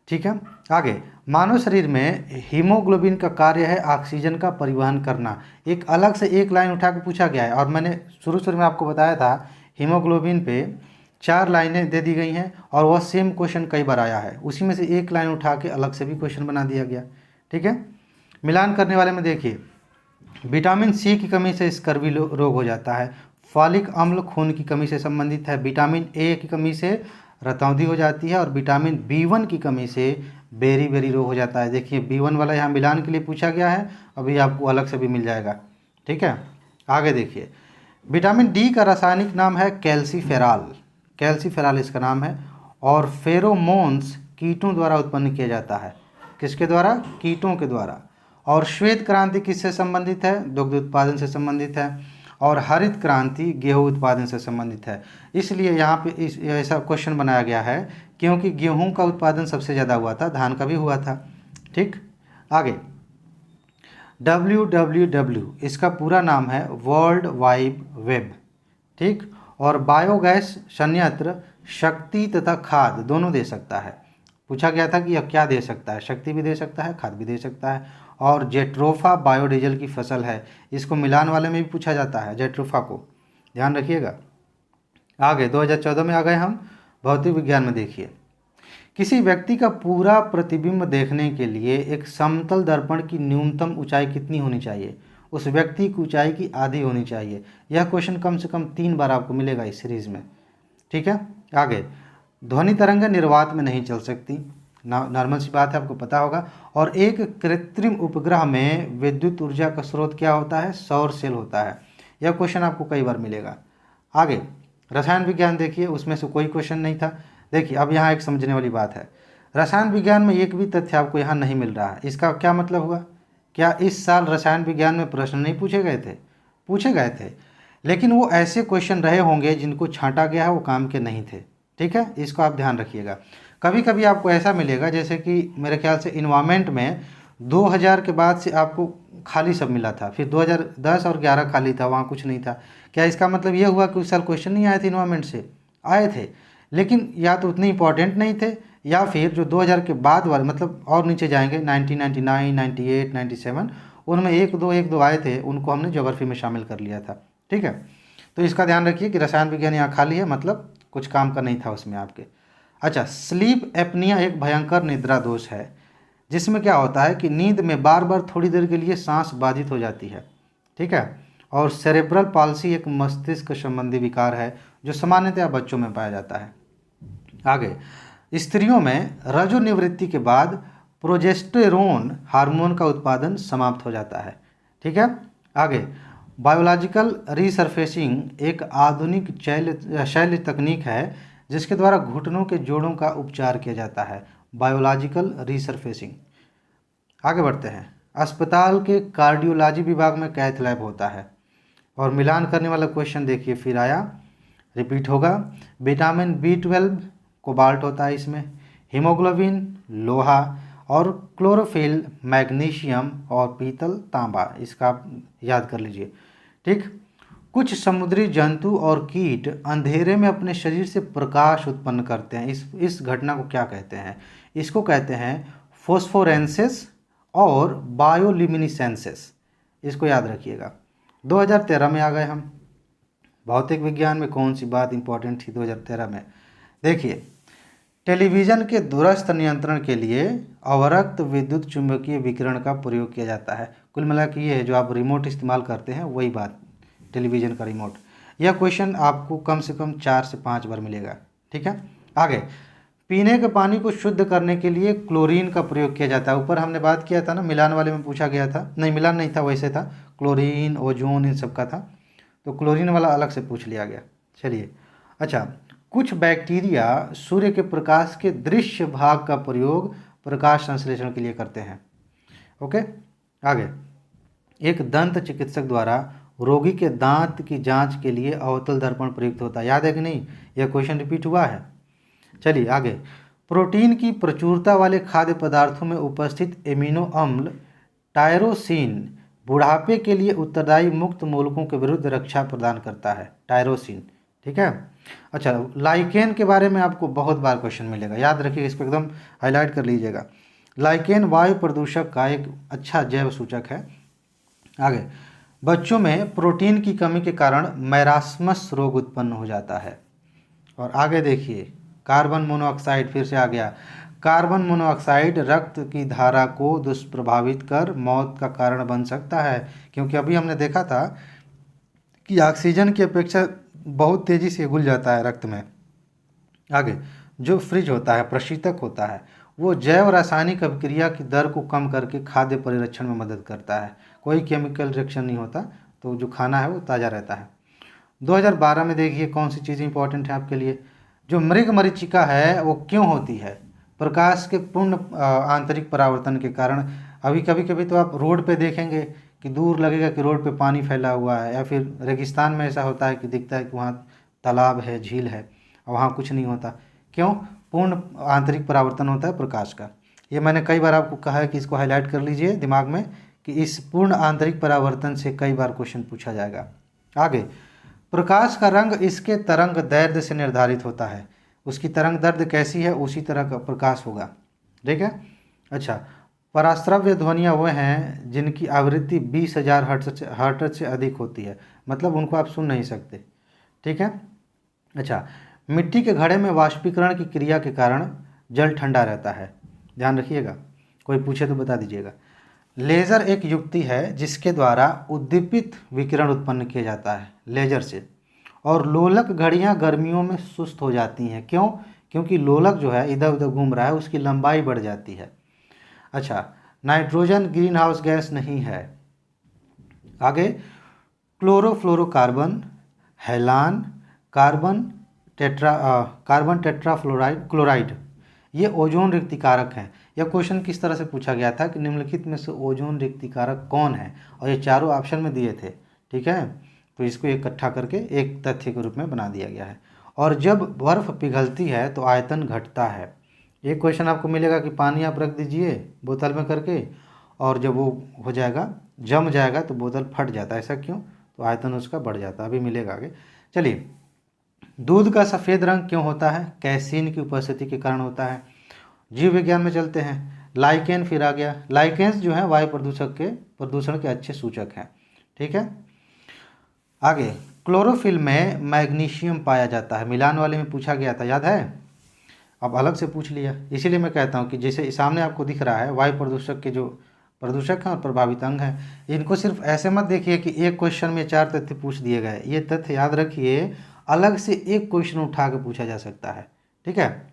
ठीक है। आगे, मानव शरीर में हीमोग्लोबिन का कार्य है ऑक्सीजन का परिवहन करना। एक अलग से एक लाइन उठा के पूछा गया है और मैंने शुरू में आपको बताया था हीमोग्लोबिन पे 4 लाइनें दे दी गई हैं और वह सेम क्वेश्चन कई बार आया है, उसी में से एक लाइन उठा के अलग से भी क्वेश्चन बना दिया गया। ठीक है। मिलान करने वाले में देखिए, विटामिन सी की कमी से स्कर्वी रोग हो जाता है। फॉलिक अम्ल खून की कमी से संबंधित है। विटामिन ए की कमी से रतौंधी हो जाती है। और विटामिन B1 की कमी से बेरी रोग हो जाता है। देखिए B1 वाला यहाँ मिलान के लिए पूछा गया है, अभी आपको अलग से भी मिल जाएगा। ठीक है। आगे देखिए, विटामिन डी का रासायनिक नाम है कैल्सीफेराल इसका नाम है। और फेरोमोन्स कीटों द्वारा उत्पन्न किया जाता है। किसके द्वारा? कीटों के द्वारा। और श्वेत क्रांति किससे संबंधित है? दुग्ध उत्पादन से संबंधित है। और हरित क्रांति गेहूं उत्पादन से संबंधित है। इसलिए यहाँ पे ऐसा क्वेश्चन बनाया गया है क्योंकि गेहूं का उत्पादन सबसे ज़्यादा हुआ था, धान का भी हुआ था। ठीक। आगे, WWW इसका पूरा नाम है वर्ल्ड वाइड वेब, ठीक। और बायोगैस संयंत्र शक्ति तथा खाद दोनों दे सकता है। पूछा गया था कि यह क्या दे सकता है, शक्ति भी दे सकता है, खाद भी दे सकता है। और जेट्रोफा बायोडीजल की फसल है, इसको मिलान वाले में भी पूछा जाता है, जेट्रोफा को ध्यान रखिएगा। आगे 2014 में आ गए हम भौतिक विज्ञान में। देखिए, किसी व्यक्ति का पूरा प्रतिबिंब देखने के लिए एक समतल दर्पण की न्यूनतम ऊंचाई कितनी होनी चाहिए? उस व्यक्ति की ऊंचाई की आधी होनी चाहिए। यह क्वेश्चन कम से कम 3 बार आपको मिलेगा इस सीरीज में, ठीक है। आगे, ध्वनि तरंग निर्वात में नहीं चल सकती, नॉर्मल सी बात है, आपको पता होगा। और एक कृत्रिम उपग्रह में विद्युत ऊर्जा का स्रोत क्या होता है? सौर सेल होता है। यह क्वेश्चन आपको कई बार मिलेगा। आगे रसायन विज्ञान देखिए, उसमें से कोई क्वेश्चन नहीं था। देखिए, अब यहाँ एक समझने वाली बात है, रसायन विज्ञान में एक भी तथ्य आपको यहाँ नहीं मिल रहा है। इसका क्या मतलब हुआ? क्या इस साल रसायन विज्ञान में प्रश्न नहीं पूछे गए थे? पूछे गए थे, लेकिन वो ऐसे क्वेश्चन रहे होंगे जिनको छांटा गया है, वो काम के नहीं थे, ठीक है। इसको आप ध्यान रखिएगा। कभी कभी आपको ऐसा मिलेगा, जैसे कि मेरे ख्याल से इन्वायरमेंट में 2000 के बाद से आपको खाली सब मिला था, फिर 2010 और 11 खाली था, वहाँ कुछ नहीं था। क्या इसका मतलब ये हुआ कि उस साल क्वेश्चन नहीं आए थे इन्वायरमेंट से? आए थे, लेकिन या तो उतने इंपॉर्टेंट नहीं थे, या फिर जो 2000 के बाद वाले, मतलब और नीचे जाएंगे 1999, 98, 97, उनमें एक दो आए थे, उनको हमने ज्योग्राफी में शामिल कर लिया था, ठीक है। तो इसका ध्यान रखिए कि रसायन विज्ञान यहाँ खाली है, मतलब कुछ काम का नहीं था उसमें आपके। अच्छा, स्लीप एपनिया एक भयंकर निद्रा दोष है, जिसमें क्या होता है कि नींद में बार बार थोड़ी देर के लिए सांस बाधित हो जाती है, ठीक है। और सेरेब्रल पाल्सी एक मस्तिष्क संबंधी विकार है जो सामान्यतया बच्चों में पाया जाता है। आगे, स्त्रियों में रजोनिवृत्ति के बाद प्रोजेस्टेरोन हार्मोन का उत्पादन समाप्त हो जाता है, ठीक है। आगे, बायोलॉजिकल रीसर्फेसिंग एक आधुनिक शैल्य तकनीक है जिसके द्वारा घुटनों के जोड़ों का उपचार किया जाता है, बायोलॉजिकल रीसर्फेसिंग। आगे बढ़ते हैं। अस्पताल के कार्डियोलॉजी विभाग में कैथ लैब होता है। और मिलान करने वाला क्वेश्चन देखिए, फिर आया, रिपीट होगा। विटामिन B12 कोबाल्ट होता है इसमें, हीमोग्लोबिन लोहा, और क्लोरोफिल मैग्नीशियम, और पीतल तांबा। इसका आप याद कर लीजिए, ठीक। कुछ समुद्री जंतु और कीट अंधेरे में अपने शरीर से प्रकाश उत्पन्न करते हैं। इस घटना को क्या कहते हैं? इसको कहते हैं फोस्फोरेंसिस और बायोल्यूमिनेसेंस। इसको याद रखिएगा। 2013 में आ गए हम। भौतिक विज्ञान में कौन सी बात इंपॉर्टेंट थी 2013 में? देखिए, टेलीविज़न के दूरस्थ नियंत्रण के लिए अवरक्त विद्युत चुंबकीय विकिरण का प्रयोग किया जाता है। कुल मिला के ये है, जो आप रिमोट इस्तेमाल करते हैं वही बात, टेलीविज़न का रिमोट। यह क्वेश्चन आपको कम से कम 4 से 5 बार मिलेगा, ठीक है। आगे, पीने के पानी को शुद्ध करने के लिए क्लोरीन का प्रयोग किया जाता है। ऊपर हमने बात किया था ना, मिलान वाले में पूछा गया था, नहीं मिलान नहीं था, वैसे था, क्लोरीन ओजोन इन सब का था, तो क्लोरीन वाला अलग से पूछ लिया गया। चलिए, अच्छा, कुछ बैक्टीरिया सूर्य के प्रकाश के दृश्य भाग का प्रयोग प्रकाश संश्लेषण के लिए करते हैं। ओके, आगे, एक दंत चिकित्सक द्वारा रोगी के दांत की जांच के लिए अवतल दर्पण प्रयुक्त होता है। याद है कि नहीं? यह क्वेश्चन रिपीट हुआ है। चलिए आगे, प्रोटीन की प्रचुरता वाले खाद्य पदार्थों में उपस्थित एमिनो अम्ल टायरोसिन बुढ़ापे के लिए उत्तरदायी मुक्त मूलकों के विरुद्ध रक्षा प्रदान करता है, टायरोसिन, ठीक है। अच्छा, लाइकेन के बारे में आपको बहुत बार क्वेश्चन मिलेगा, याद रखिए, इसको एकदम हाईलाइट कर लीजिएगा। लाइकेन वायु प्रदूषक का एक अच्छा जैव सूचक है। आगे, बच्चों में प्रोटीन की कमी के कारण मैरास्मस रोग उत्पन्न हो जाता है। और आगे देखिए, कार्बन मोनोऑक्साइड, फिर से आ गया, कार्बन मोनोऑक्साइड रक्त की धारा को दुष्प्रभावित कर मौत का कारण बन सकता है, क्योंकि अभी हमने देखा था कि ऑक्सीजन की अपेक्षा बहुत तेज़ी से घुल जाता है रक्त में। आगे, जो फ्रिज होता है, प्रशीतक होता है, वो जैव रासायनिक अभिक्रिया की दर को कम करके खाद्य परिरक्षण में मदद करता है। कोई केमिकल रिएक्शन नहीं होता, तो जो खाना है वो ताज़ा रहता है। 2012 में देखिए कौन सी चीज़ इंपॉर्टेंट है आपके लिए। जो मृग मरीचिका है वो क्यों होती है? प्रकाश के पूर्ण आंतरिक परावर्तन के कारण। अभी कभी कभी तो आप रोड पे देखेंगे कि दूर लगेगा कि रोड पे पानी फैला हुआ है, या फिर रेगिस्तान में ऐसा होता है कि दिखता है कि वहाँ तालाब है, झील है, और वहाँ कुछ नहीं होता। क्यों? पूर्ण आंतरिक परावर्तन होता है प्रकाश का। ये मैंने कई बार आपको कहा है कि इसको हाईलाइट कर लीजिए दिमाग में, कि इस पूर्ण आंतरिक परावर्तन से कई बार क्वेश्चन पूछा जाएगा। आगे, प्रकाश का रंग इसके तरंग दैर्ध्य से निर्धारित होता है। उसकी तरंग दैर्ध्य कैसी है उसी तरह का प्रकाश होगा। ठीक है। अच्छा, पराश्रव्य ध्वनियाँ वो हैं जिनकी आवृत्ति 20,000 हर्ट्ज से अधिक होती है, मतलब उनको आप सुन नहीं सकते। ठीक है। अच्छा, मिट्टी के घड़े में वाष्पीकरण की क्रिया के कारण जल ठंडा रहता है, ध्यान रखिएगा, कोई पूछे तो बता दीजिएगा। लेज़र एक युक्ति है जिसके द्वारा उद्दीपित विकिरण उत्पन्न किया जाता है लेज़र से, और लोलक घड़ियां गर्मियों में सुस्त हो जाती हैं। क्यों? क्योंकि लोलक जो है इधर उधर घूम रहा है, उसकी लंबाई बढ़ जाती है। अच्छा, नाइट्रोजन ग्रीन हाउस गैस नहीं है। आगे, क्लोरोफ्लोरोकार्बन, हैलान, कार्बन टेट्राफ्लोराइड क्लोराइड, ये ओजोन रिक्तिकारक हैं। यह क्वेश्चन किस तरह से पूछा गया था कि निम्नलिखित में से ओजोन रिक्तिकारक कौन है, और ये चारों ऑप्शन में दिए थे। ठीक है, तो इसको इकट्ठा करके एक तथ्य के रूप में बना दिया गया है। और जब बर्फ़ पिघलती है तो आयतन घटता है। एक क्वेश्चन आपको मिलेगा कि पानी आप रख दीजिए बोतल में करके, और जब वो हो जाएगा जम जाएगा तो बोतल फट जाता है, ऐसा क्यों? तो आयतन उसका बढ़ जाता है, अभी मिलेगा आगे। चलिए, दूध का सफ़ेद रंग क्यों होता है? कैसीन की उपस्थिति के कारण होता है। जीव विज्ञान में चलते हैं, लाइकेन फिर आ गया। लाइकेन्स जो है वायु प्रदूषण के अच्छे सूचक हैं। ठीक है। आगे, क्लोरोफिल में मैग्नीशियम पाया जाता है, मिलान वाले में पूछा गया था, याद है? अब अलग से पूछ लिया, इसीलिए मैं कहता हूँ कि जैसे सामने आपको दिख रहा है वायु प्रदूषक के जो प्रदूषक हैं और प्रभावित अंग हैं, इनको सिर्फ ऐसे मत देखिए कि एक क्वेश्चन में 4 तथ्य पूछ दिए गए। ये तथ्य याद रखिए, अलग से एक क्वेश्चन उठा के पूछा जा सकता है। ठीक है।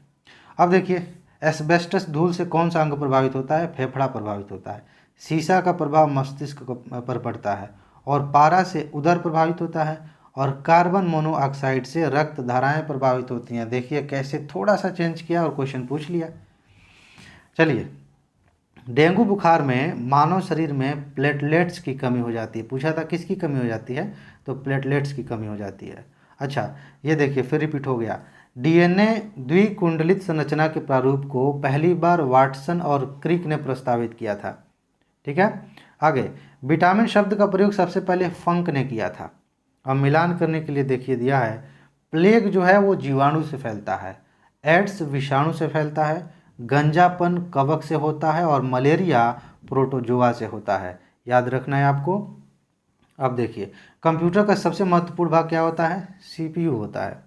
अब देखिए, एस्बेस्टस धूल से कौन सा अंग प्रभावित होता है? फेफड़ा प्रभावित होता है। सीसा का प्रभाव मस्तिष्क पर पड़ता है, और पारा से उदर प्रभावित होता है, और कार्बन मोनोऑक्साइड से रक्त धाराएं प्रभावित होती हैं। देखिए कैसे थोड़ा सा चेंज किया और क्वेश्चन पूछ लिया। चलिए, डेंगू बुखार में मानव शरीर में प्लेटलेट्स की कमी हो जाती है। पूछा था किसकी कमी हो जाती है? तो प्लेटलेट्स की कमी हो जाती है। अच्छा, ये देखिए फिर रिपीट हो गया। डीएनए द्विकुंडलित संरचना के प्रारूप को पहली बार वाटसन और क्रिक ने प्रस्तावित किया था। ठीक है। आगे, विटामिन शब्द का प्रयोग सबसे पहले फंक ने किया था। अब मिलान करने के लिए देखिए दिया है, प्लेग जो है वो जीवाणु से फैलता है, एड्स विषाणु से फैलता है, गंजापन कवक से होता है, और मलेरिया प्रोटोजोआ से होता है। याद रखना है आपको। अब देखिए, कंप्यूटर का सबसे महत्वपूर्ण भाग क्या होता है? सीपीयू होता है।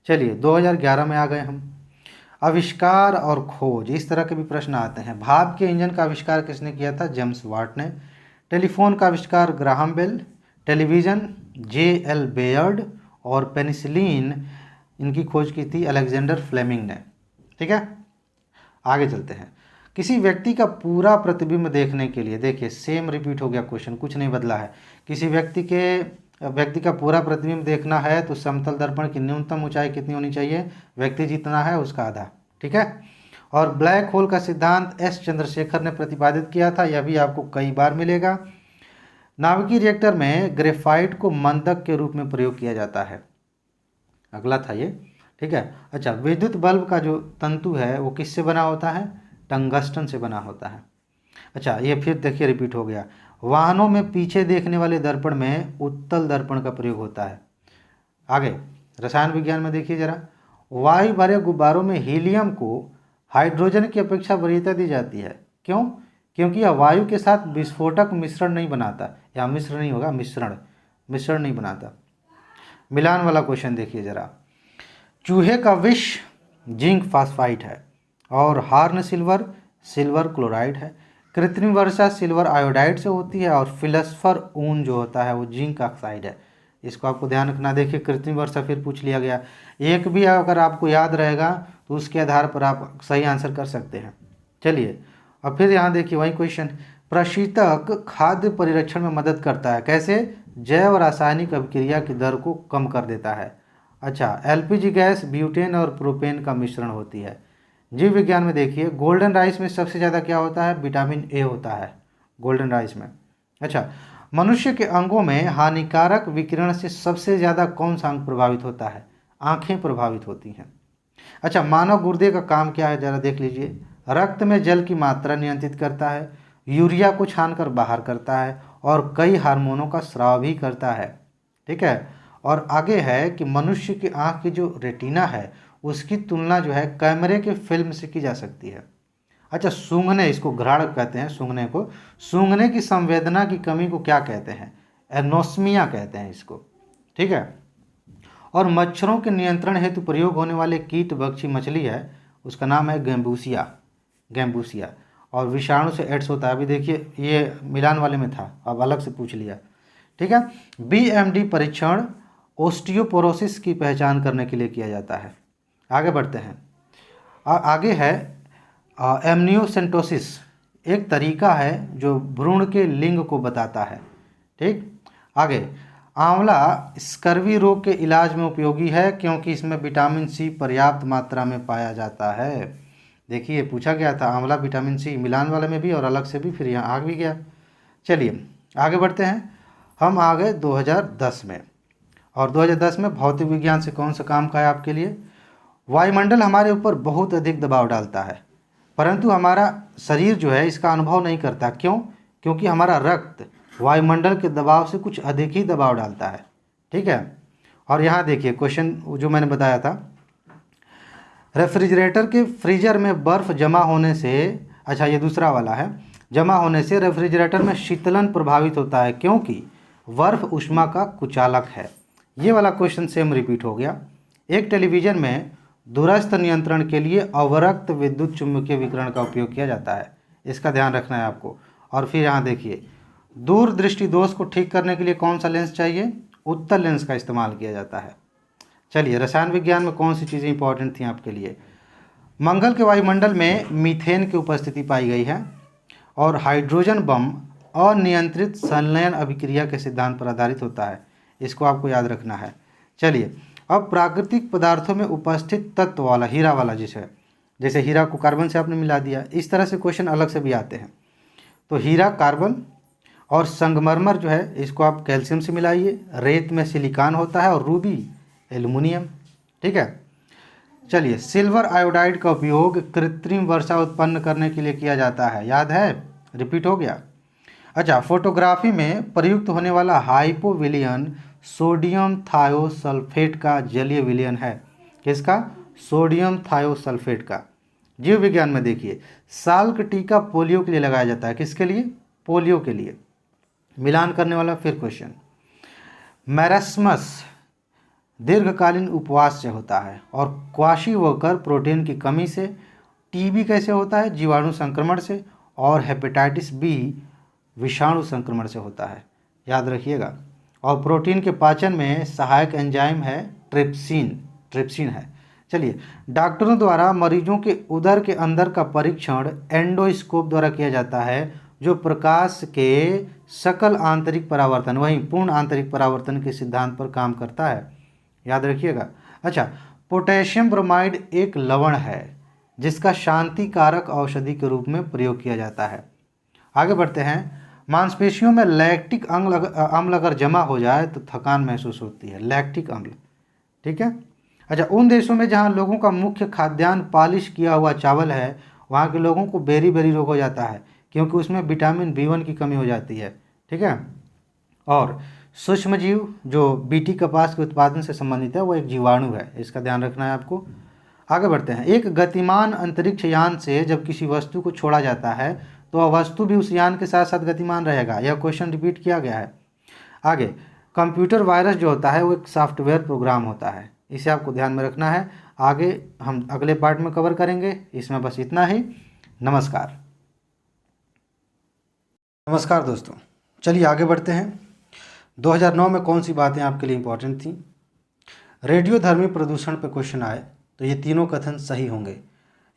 चलिए, 2011 में आ गए हम। आविष्कार और खोज, इस तरह के भी प्रश्न आते हैं। भाप के इंजन का आविष्कार किसने किया था? जेम्स वाट ने। टेलीफोन का आविष्कार Graham Bell. Television J.L. Baird, और पेनिसिलिन इनकी खोज की थी अलेक्जेंडर फ्लेमिंग ने। ठीक है। आगे चलते हैं। किसी व्यक्ति का पूरा प्रतिबिंब देखने के लिए, देखिए सेम रिपीट हो गया क्वेश्चन, कुछ नहीं बदला है। किसी व्यक्ति का पूरा प्रतिबिंब देखना है तो समतल दर्पण की न्यूनतम ऊंचाई कितनी होनी चाहिए? व्यक्ति जितना है उसका आधा। ठीक है। और ब्लैक होल का सिद्धांत एस चंद्रशेखर ने प्रतिपादित किया था, यह भी आपको कई बार मिलेगा। नाभिकीय रिएक्टर में ग्रेफाइट को मंदक के रूप में प्रयोग किया जाता है। अगला था ये। ठीक है। अच्छा, विद्युत बल्ब का जो तंतु है वो किससे बना होता है? टंगस्टन से बना होता है। अच्छा, ये फिर देखिए रिपीट हो गया। वाहनों में पीछे देखने वाले दर्पण में उत्तल दर्पण का प्रयोग होता है। आगे, रसायन विज्ञान में देखिए जरा, वायु भरे गुब्बारों में हीलियम को हाइड्रोजन की अपेक्षा वरीयता दी जाती है। क्यों? क्योंकि यह वायु के साथ विस्फोटक मिश्रण नहीं बनाता, या मिश्र नहीं होगा, मिश्रण नहीं बनाता। मिलान वाला क्वेश्चन देखिए जरा, चूहे का विष जिंक फास्फाइड है, और हार्न सिल्वर क्लोराइड है। कृत्रिम वर्षा सिल्वर आयोडाइड से होती है, और फिलस्फर ऊन जो होता है वो जिंक ऑक्साइड है। इसको आपको ध्यान रखना। देखिए, कृत्रिम वर्षा फिर पूछ लिया गया। एक भी अगर आपको याद रहेगा तो उसके आधार पर आप सही आंसर कर सकते हैं। चलिए, अब फिर यहाँ देखिए वही क्वेश्चन, प्रशीतक खाद्य परिरक्षण में मदद करता है। कैसे? जैव रासायनिक अभिक्रिया की दर को कम कर देता है। अच्छा, एलपीजी गैस ब्यूटेन और प्रोपेन का मिश्रण होती है। जीव विज्ञान में देखिए, गोल्डन राइस में सबसे ज़्यादा क्या होता है? विटामिन ए होता है गोल्डन राइस में। अच्छा, मनुष्य के अंगों में हानिकारक विकिरण से सबसे ज़्यादा कौन सा अंग प्रभावित होता है? आँखें प्रभावित होती हैं। अच्छा, मानव गुर्दे का काम क्या है? ज़रा देख लीजिए। रक्त में जल की मात्रा नियंत्रित करता है, यूरिया को छानकर बाहर करता है और कई हार्मोनों का स्राव भी करता है। ठीक है। और आगे है कि मनुष्य की आँख की जो रेटिना है उसकी तुलना जो है कैमरे के फिल्म से की जा सकती है। अच्छा, सूंघने, इसको घ्राण कहते हैं सूंघने को, सूंघने की संवेदना की कमी को क्या कहते हैं? एनोस्मिया कहते हैं इसको। ठीक है। और मच्छरों के नियंत्रण हेतु प्रयोग होने वाले कीट भक्षी मछली है, उसका नाम है गैम्बूसिया। गैम्बूसिया। और विषाणु से एड्स होता है। अभी देखिए ये मिलान वाले में था, अब अलग से पूछ लिया। ठीक है। बीएमडी परीक्षण ओस्टियोपोरोसिस की पहचान करने के लिए किया जाता है। आगे बढ़ते हैं। आगे है एमनियोसेंटोसिस, एक तरीका है जो भ्रूण के लिंग को बताता है। ठीक। आगे, आंवला स्कर्वी रोग के इलाज में उपयोगी है क्योंकि इसमें विटामिन सी पर्याप्त मात्रा में पाया जाता है। देखिए पूछा गया था आंवला विटामिन सी, मिलान वाले में भी और अलग से भी, फिर यहाँ आ भी गया। चलिए आगे बढ़ते हैं। हम आ गए 2010 में, और 2010 में भौतिक विज्ञान से कौन सा काम का है आपके लिए? वायुमंडल हमारे ऊपर बहुत अधिक दबाव डालता है, परंतु हमारा शरीर जो है इसका अनुभव नहीं करता। क्यों? क्योंकि हमारा रक्त वायुमंडल के दबाव से कुछ अधिक ही दबाव डालता है। ठीक है। और यहाँ देखिए क्वेश्चन जो मैंने बताया था, रेफ्रिजरेटर के फ्रीजर में बर्फ़ जमा होने से, अच्छा ये दूसरा वाला है, जमा होने से रेफ्रिजरेटर में शीतलन प्रभावित होता है क्योंकि बर्फ़ ऊष्मा का कुचालक है। ये वाला क्वेश्चन सेम रिपीट हो गया। एक टेलीविज़न में दूरस्थ नियंत्रण के लिए अवरक्त विद्युत चुम्बकीय विकिरण का उपयोग किया जाता है, इसका ध्यान रखना है आपको। और फिर यहाँ देखिए, दूरदृष्टि दोष को ठीक करने के लिए कौन सा लेंस चाहिए? उत्तल लेंस का इस्तेमाल किया जाता है। चलिए, रसायन विज्ञान में कौन सी चीज़ें इंपॉर्टेंट थी आपके लिए? मंगल के वायुमंडल में मीथेन की उपस्थिति पाई गई है, और हाइड्रोजन बम अनियंत्रित संलयन अभिक्रिया के सिद्धांत पर आधारित होता है, इसको आपको याद रखना है। चलिए, अब प्राकृतिक पदार्थों में उपस्थित तत्व वाला, हीरा वाला, जैसे हीरा को कार्बन से आपने मिला दिया, इस तरह से क्वेश्चन अलग से भी आते हैं। तो हीरा कार्बन, और संगमरमर जो है इसको आप कैल्शियम से मिलाइए, रेत में सिलिकॉन होता है और रूबी एल्युमिनियम। ठीक है। चलिए, सिल्वर आयोडाइड का उपयोग कृत्रिम वर्षा उत्पन्न करने के लिए किया जाता है, याद है? रिपीट हो गया। अच्छा, फोटोग्राफी में प्रयुक्त होने वाला हाइपोविलियन सोडियम थायोसल्फेट का जलीय विलयन है। किसका? सोडियम थायोसल्फेट का। जीव विज्ञान में देखिए, साल्क टीका पोलियो के लिए लगाया जाता है। किसके लिए? पोलियो के लिए। मिलान करने वाला फिर क्वेश्चन, मैरस्मस दीर्घकालीन उपवास से होता है, और क्वाशीवोकर प्रोटीन की कमी से। टीबी कैसे होता है? जीवाणु संक्रमण से। और हेपेटाइटिस बी विषाणु संक्रमण से होता है, याद रखिएगा। और प्रोटीन के पाचन में सहायक एंजाइम है ट्रिप्सिन है। चलिए, डॉक्टरों द्वारा मरीजों के उदर के अंदर का परीक्षण एंडोस्कोप द्वारा किया जाता है, जो प्रकाश के सकल आंतरिक परावर्तन, वहीं पूर्ण आंतरिक परावर्तन के सिद्धांत पर काम करता है, याद रखिएगा। अच्छा, पोटेशियम ब्रोमाइड एक लवण है जिसका शांति कारक औषधि के रूप में प्रयोग किया जाता है। आगे बढ़ते हैं। मांसपेशियों में लैक्टिक अम्ल अगर जमा हो जाए तो थकान महसूस होती है, लैक्टिक अम्ल। ठीक है। अच्छा, उन देशों में जहाँ लोगों का मुख्य खाद्यान्न पॉलिश किया हुआ चावल है, वहाँ के लोगों को बेरी रोग हो जाता है क्योंकि उसमें विटामिन B1 की कमी हो जाती है। ठीक है। और सूक्ष्मजीव जो बीटी कपास के उत्पादन से संबंधित है, वो एक जीवाणु है, इसका ध्यान रखना है आपको। आगे बढ़ते हैं। एक गतिमान अंतरिक्ष यान से जब किसी वस्तु को छोड़ा जाता है तो वह वस्तु भी उस यान के साथ साथ गतिमान रहेगा। यह क्वेश्चन रिपीट किया गया है। आगे, कंप्यूटर वायरस जो होता है वो एक सॉफ्टवेयर प्रोग्राम होता है, इसे आपको ध्यान में रखना है। आगे हम अगले पार्ट में कवर करेंगे। इसमें बस इतना ही। नमस्कार दोस्तों, चलिए आगे बढ़ते हैं। 2009 में कौन सी बातें आपके लिए इंपॉर्टेंट थी? रेडियोधर्मी प्रदूषण पर क्वेश्चन आए तो ये तीनों कथन सही होंगे।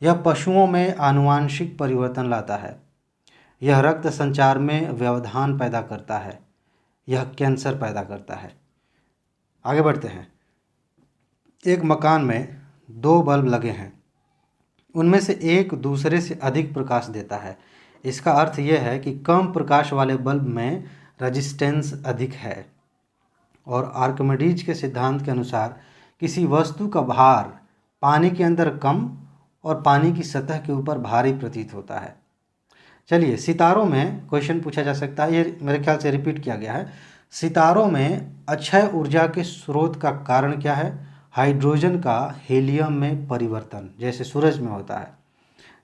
यह पशुओं में आनुवांशिक परिवर्तन लाता है, यह रक्त संचार में व्यवधान पैदा करता है, यह कैंसर पैदा करता है। आगे बढ़ते हैं। एक मकान में 2 बल्ब लगे हैं, उनमें से एक दूसरे से अधिक प्रकाश देता है। इसका अर्थ यह है कि कम प्रकाश वाले बल्ब में रेजिस्टेंस अधिक है। और आर्किमिडीज के सिद्धांत के अनुसार किसी वस्तु का भार पानी के अंदर कम और पानी की सतह के ऊपर भारी प्रतीत होता है। चलिए, सितारों में क्वेश्चन पूछा जा सकता है, ये मेरे ख्याल से रिपीट किया गया है। सितारों में अक्षय ऊर्जा के स्रोत का कारण क्या है? हाइड्रोजन का हीलियम में परिवर्तन, जैसे सूरज में होता है।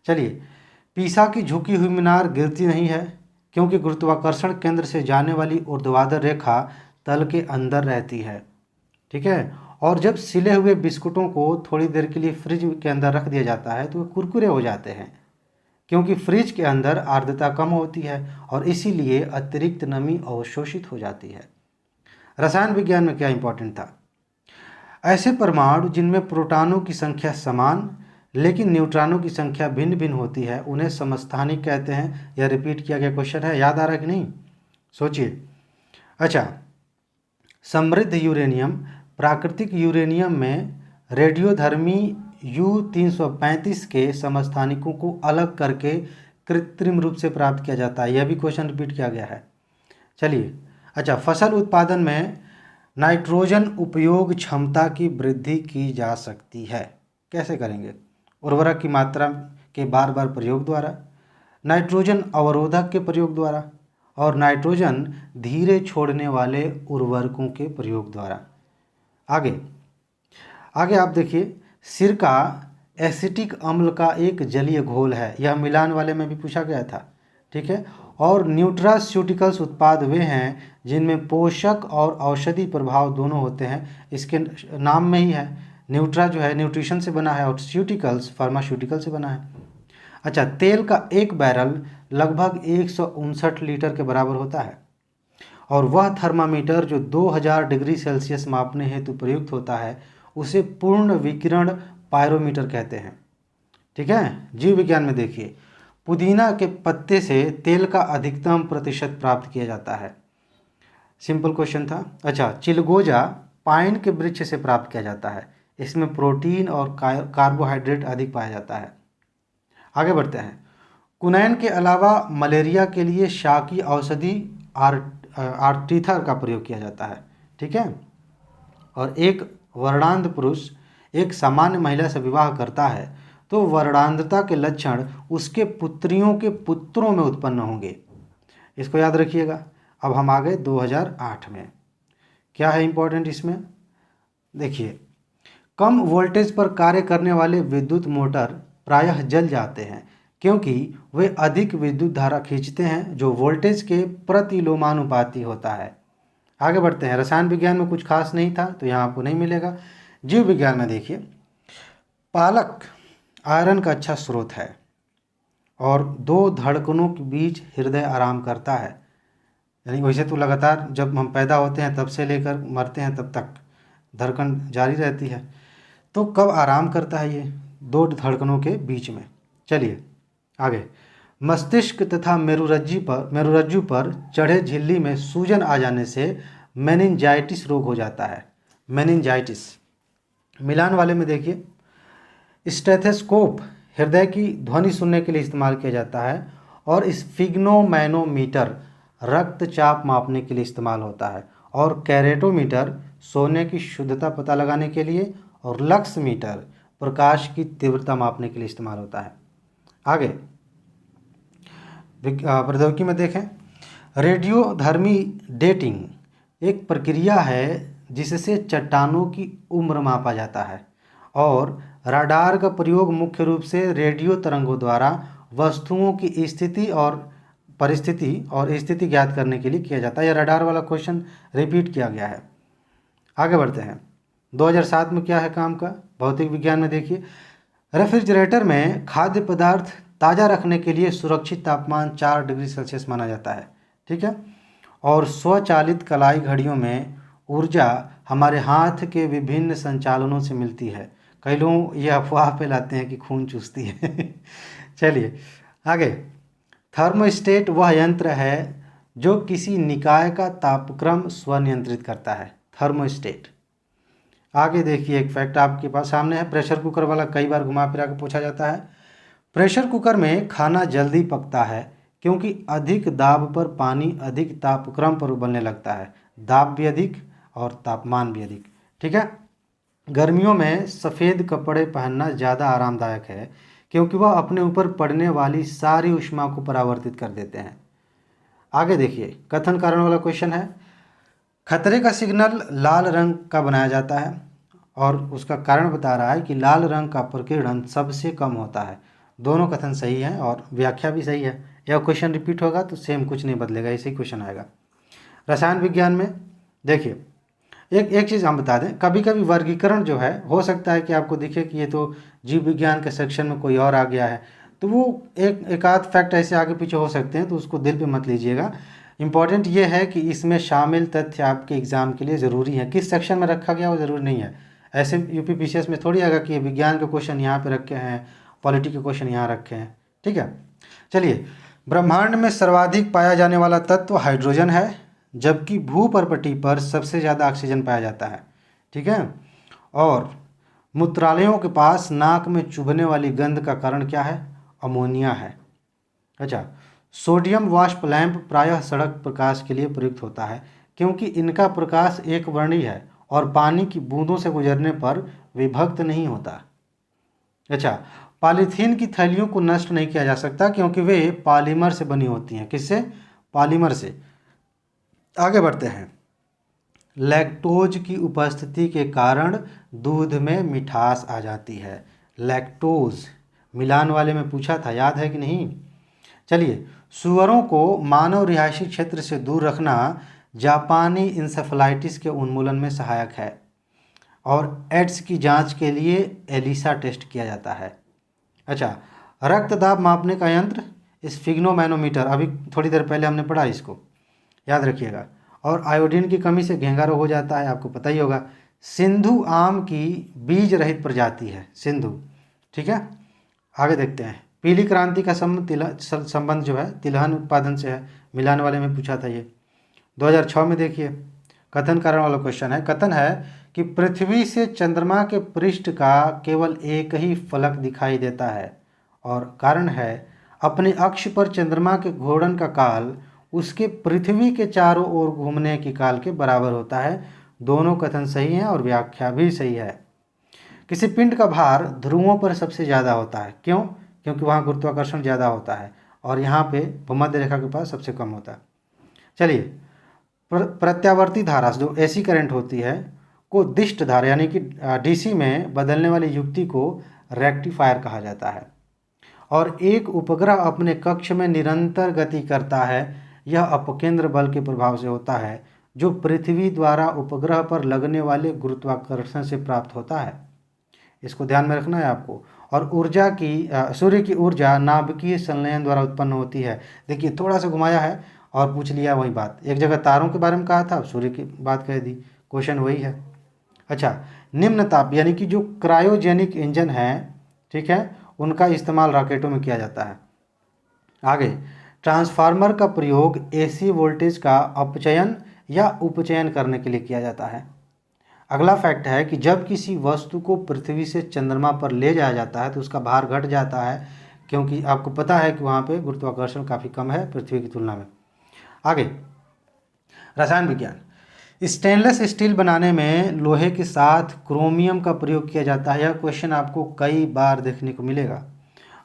चलिए, पीसा की झुकी हुई मीनार गिरती नहीं है क्योंकि गुरुत्वाकर्षण केंद्र से जाने वाली ऊर्ध्वाधर रेखा तल के अंदर रहती है। ठीक है। और जब सिले हुए बिस्कुटों को थोड़ी देर के लिए फ्रिज के अंदर रख दिया जाता है तो वे कुरकुरे हो जाते हैं, क्योंकि फ्रिज के अंदर आर्द्रता कम होती है और इसीलिए अतिरिक्त नमी अवशोषित हो जाती है। रसायन विज्ञान में क्या इंपॉर्टेंट था? ऐसे परमाणु जिनमें प्रोटॉनों की संख्या समान लेकिन न्यूट्रॉनों की संख्या भिन्न भिन्न होती है उन्हें समस्थानिक कहते हैं। यह रिपीट किया गया क्वेश्चन है, याद आ रहा है कि नहीं? सोचिए। अच्छा, समृद्ध यूरेनियम, प्राकृतिक यूरेनियम में रेडियोधर्मी U-335 के समस्थानिकों को अलग करके कृत्रिम रूप से प्राप्त किया जाता है। यह भी क्वेश्चन रिपीट किया गया है। चलिए, अच्छा, फसल उत्पादन में नाइट्रोजन उपयोग क्षमता की वृद्धि की जा सकती है। कैसे करेंगे? उर्वरक की मात्रा के बार बार प्रयोग द्वारा, नाइट्रोजन अवरोधक के प्रयोग द्वारा और नाइट्रोजन धीरे छोड़ने वाले उर्वरकों के प्रयोग द्वारा। आगे आगे आप देखिए, सिरका एसिटिक अम्ल का एक जलीय घोल है। यह मिलान वाले में भी पूछा गया था। ठीक है। और न्यूट्रास्यूटिकल्स उत्पाद वे हैं जिनमें पोषक और औषधि प्रभाव दोनों होते हैं। इसके नाम में ही है। न्यूट्रा जो है न्यूट्रिशन से बना है और स्यूटिकल्स फार्मास्यूटिकल से बना है। अच्छा, तेल का एक बैरल लगभग 159 लीटर के बराबर होता है और वह थर्मामीटर जो 2000 डिग्री सेल्सियस मापने हेतु प्रयुक्त होता है उसे पूर्ण विकिरण पायरोमीटर कहते हैं। ठीक है। जीव विज्ञान में देखिए, पुदीना के पत्ते से तेल का अधिकतम प्रतिशत प्राप्त किया जाता है। सिंपल क्वेश्चन था। अच्छा, चिलगोजा पाइन के वृक्ष से प्राप्त किया जाता है। इसमें प्रोटीन और कार्बोहाइड्रेट अधिक पाया जाता है। आगे बढ़ते हैं। कुनैन के अलावा मलेरिया के लिए शाकी औषधि आर्टीथर का प्रयोग किया जाता है। ठीक है। और एक वर्णांध पुरुष एक सामान्य महिला से विवाह करता है तो वर्णांधता के लक्षण उसके पुत्रियों के पुत्रों में उत्पन्न होंगे। इसको याद रखिएगा। अब हम आ गए 2008 में। क्या है इंपॉर्टेंट इसमें? देखिए, कम वोल्टेज पर कार्य करने वाले विद्युत मोटर प्रायः जल जाते हैं क्योंकि वे अधिक विद्युत धारा खींचते हैं जो वोल्टेज के प्रतिलोमानुपाती होता है। आगे बढ़ते हैं। रसायन विज्ञान में कुछ खास नहीं था तो यहाँ आपको नहीं मिलेगा। जीव विज्ञान में देखिए, पालक आयरन का अच्छा स्रोत है और दो धड़कनों के बीच हृदय आराम करता है। यानी वैसे तो लगातार जब हम पैदा होते हैं तब से लेकर मरते हैं तब तक धड़कन जारी रहती है, तो कब आराम करता है? ये दो धड़कनों के बीच में। चलिए आगे। मस्तिष्क तथा मेरुरज्जु पर चढ़े झिल्ली में सूजन आ जाने से मेनिंजाइटिस रोग हो जाता है। मेनिंजाइटिस। मिलान वाले में देखिए, स्टेथोस्कोप हृदय की ध्वनि सुनने के लिए इस्तेमाल किया जाता है और स्फिग्नोमैनोमीटर रक्तचाप मापने के लिए इस्तेमाल होता है और कैरेटोमीटर सोने की शुद्धता पता लगाने के लिए और लक्स मीटर प्रकाश की तीव्रता मापने के लिए इस्तेमाल होता है। आगे प्रौद्योगिकी में देखें, रेडियोधर्मी डेटिंग एक प्रक्रिया है जिससे चट्टानों की उम्र मापा जाता है और राडार का प्रयोग मुख्य रूप से रेडियो तरंगों द्वारा वस्तुओं की स्थिति और परिस्थिति और स्थिति ज्ञात करने के लिए किया जाता है। यह राडार वाला क्वेश्चन रिपीट किया गया है। आगे बढ़ते हैं। 2007 में क्या है काम का? भौतिक विज्ञान में देखिए, रेफ्रिजरेटर में खाद्य पदार्थ ताज़ा रखने के लिए सुरक्षित तापमान 4 डिग्री सेल्सियस माना जाता है। ठीक है। और स्वचालित कलाई घड़ियों में ऊर्जा हमारे हाथ के विभिन्न संचालनों से मिलती है। कई लोग ये अफवाह फैलाते हैं कि खून चूसती है। चलिए आगे। थर्मोस्टेट वह यंत्र है जो किसी निकाय का तापक्रम स्वनियंत्रित करता है। थर्मोस्टेट। आगे देखिए, एक फैक्ट आपके पास सामने है। प्रेशर कुकर वाला कई बार घुमा फिरा के पूछा जाता है। प्रेशर कुकर में खाना जल्दी पकता है क्योंकि अधिक दाब पर पानी अधिक तापक्रम पर उबलने लगता है। दाब भी अधिक और तापमान भी अधिक। ठीक है। गर्मियों में सफ़ेद कपड़े पहनना ज़्यादा आरामदायक है क्योंकि वह अपने ऊपर पड़ने वाली सारी ऊष्मा को परावर्तित कर देते हैं। आगे देखिए, कथन कारण वाला क्वेश्चन है। खतरे का सिग्नल लाल रंग का बनाया जाता है और उसका कारण बता रहा है कि लाल रंग का प्रकीर्णन सबसे कम होता है। दोनों कथन सही हैं और व्याख्या भी सही है। यह क्वेश्चन रिपीट होगा तो सेम कुछ नहीं बदलेगा, ऐसे ही क्वेश्चन आएगा। रसायन विज्ञान में देखिए, एक चीज़ हम बता दें, कभी कभी वर्गीकरण जो है हो सकता है कि आपको दिखे कि ये तो जीव विज्ञान के सेक्शन में कोई और आ गया है, तो वो एक आध फैक्ट ऐसे आगे पीछे हो सकते हैं, तो उसको दिल पे मत लीजिएगा। इम्पॉर्टेंट ये है कि इसमें शामिल तथ्य आपके एग्जाम के लिए ज़रूरी है। किस सेक्शन में रखा गया वो ज़रूरी नहीं है। ऐसे यूपी पीसीएस में थोड़ी आएगा कि विज्ञान के क्वेश्चन यहाँ पे रखे हैं, पॉलिटी के क्वेश्चन यहाँ रखे हैं। ठीक है, चलिए। ब्रह्मांड में सर्वाधिक पाया जाने वाला तत्व हाइड्रोजन है, जबकि भूपर्पटी पर सबसे ज़्यादा ऑक्सीजन पाया जाता है। ठीक है, और मूत्रालयों के पास नाक में चुभने वाली गंध का कारण क्या है? अमोनिया है। अच्छा, सोडियम वाष्प लैंप प्रायः सड़क प्रकाश के लिए प्रयुक्त होता है क्योंकि इनका प्रकाश एक वर्णीय है और पानी की बूंदों से गुजरने पर विभक्त नहीं होता। अच्छा, पॉलीथीन की थैलियों को नष्ट नहीं किया जा सकता क्योंकि वे पॉलीमर से बनी होती हैं। किससे? पॉलीमर से। आगे बढ़ते हैं। लैक्टोज की उपस्थिति के कारण दूध में मिठास आ जाती है। लैक्टोज मिलान वाले में पूछा था, याद है कि नहीं? चलिए, सूअरों को मानव रिहायशी क्षेत्र से दूर रखना जापानी इंसेफेलाइटिस के उन्मूलन में सहायक है और एड्स की जांच के लिए एलिसा टेस्ट किया जाता है। अच्छा, रक्त दाब मापने का यंत्र स्फिग्नोमैनोमीटर, अभी थोड़ी देर पहले हमने पढ़ा, इसको याद रखिएगा। और आयोडीन की कमी से घेंगा रोग हो जाता है, आपको पता ही होगा। सिंधु आम की बीज रहित प्रजाति है सिंधु। ठीक है, आगे देखते हैं। पीली क्रांति का संबंध जो है तिलहन उत्पादन से है। मिलान वाले में पूछा था ये 2006 में। देखिए, कथन कारण वाला क्वेश्चन है। कथन है कि पृथ्वी से चंद्रमा के पृष्ठ का केवल एक ही फलक दिखाई देता है और कारण है अपने अक्ष पर चंद्रमा के घूर्णन का काल उसके पृथ्वी के चारों ओर घूमने के काल के बराबर होता है। दोनों कथन सही हैं और व्याख्या भी सही है। किसी पिंड का भार ध्रुवों पर सबसे ज़्यादा होता है। क्यों? क्योंकि वहाँ गुरुत्वाकर्षण ज़्यादा होता है और यहाँ पे भूमध्य रेखा के पास सबसे कम होता है। चलिए, प्रत्यावर्ती धारा जो एसी करंट होती है को दिष्ट धारा यानी कि डीसी में बदलने वाली युक्ति को रेक्टिफायर कहा जाता है। और एक उपग्रह अपने कक्ष में निरंतर गति करता है। यह अपकेंद्र बल के प्रभाव से होता है जो पृथ्वी द्वारा उपग्रह पर लगने वाले गुरुत्वाकर्षण से प्राप्त होता है। इसको ध्यान में रखना है आपको। और ऊर्जा की सूर्य की ऊर्जा नाभिकीय संलयन द्वारा उत्पन्न होती है। देखिए, थोड़ा सा घुमाया है और पूछ लिया वही बात। एक जगह तारों के बारे में कहा था, अब सूर्य की बात कह दी, क्वेश्चन वही है। अच्छा, निम्न ताप यानी कि जो क्रायोजेनिक इंजन है, ठीक है, उनका इस्तेमाल रॉकेटों में किया जाता है। आगे, ट्रांसफार्मर का प्रयोग एसी वोल्टेज का अपचयन या उपचयन करने के लिए किया जाता है। अगला फैक्ट है कि जब किसी वस्तु को पृथ्वी से चंद्रमा पर ले जाया जाता है तो उसका भार घट जाता है क्योंकि आपको पता है कि वहाँ पे गुरुत्वाकर्षण काफ़ी कम है पृथ्वी की तुलना में। आगे, रसायन विज्ञान। स्टेनलेस स्टील बनाने में लोहे के साथ क्रोमियम का प्रयोग किया जाता है। यह क्वेश्चन आपको कई बार देखने को मिलेगा।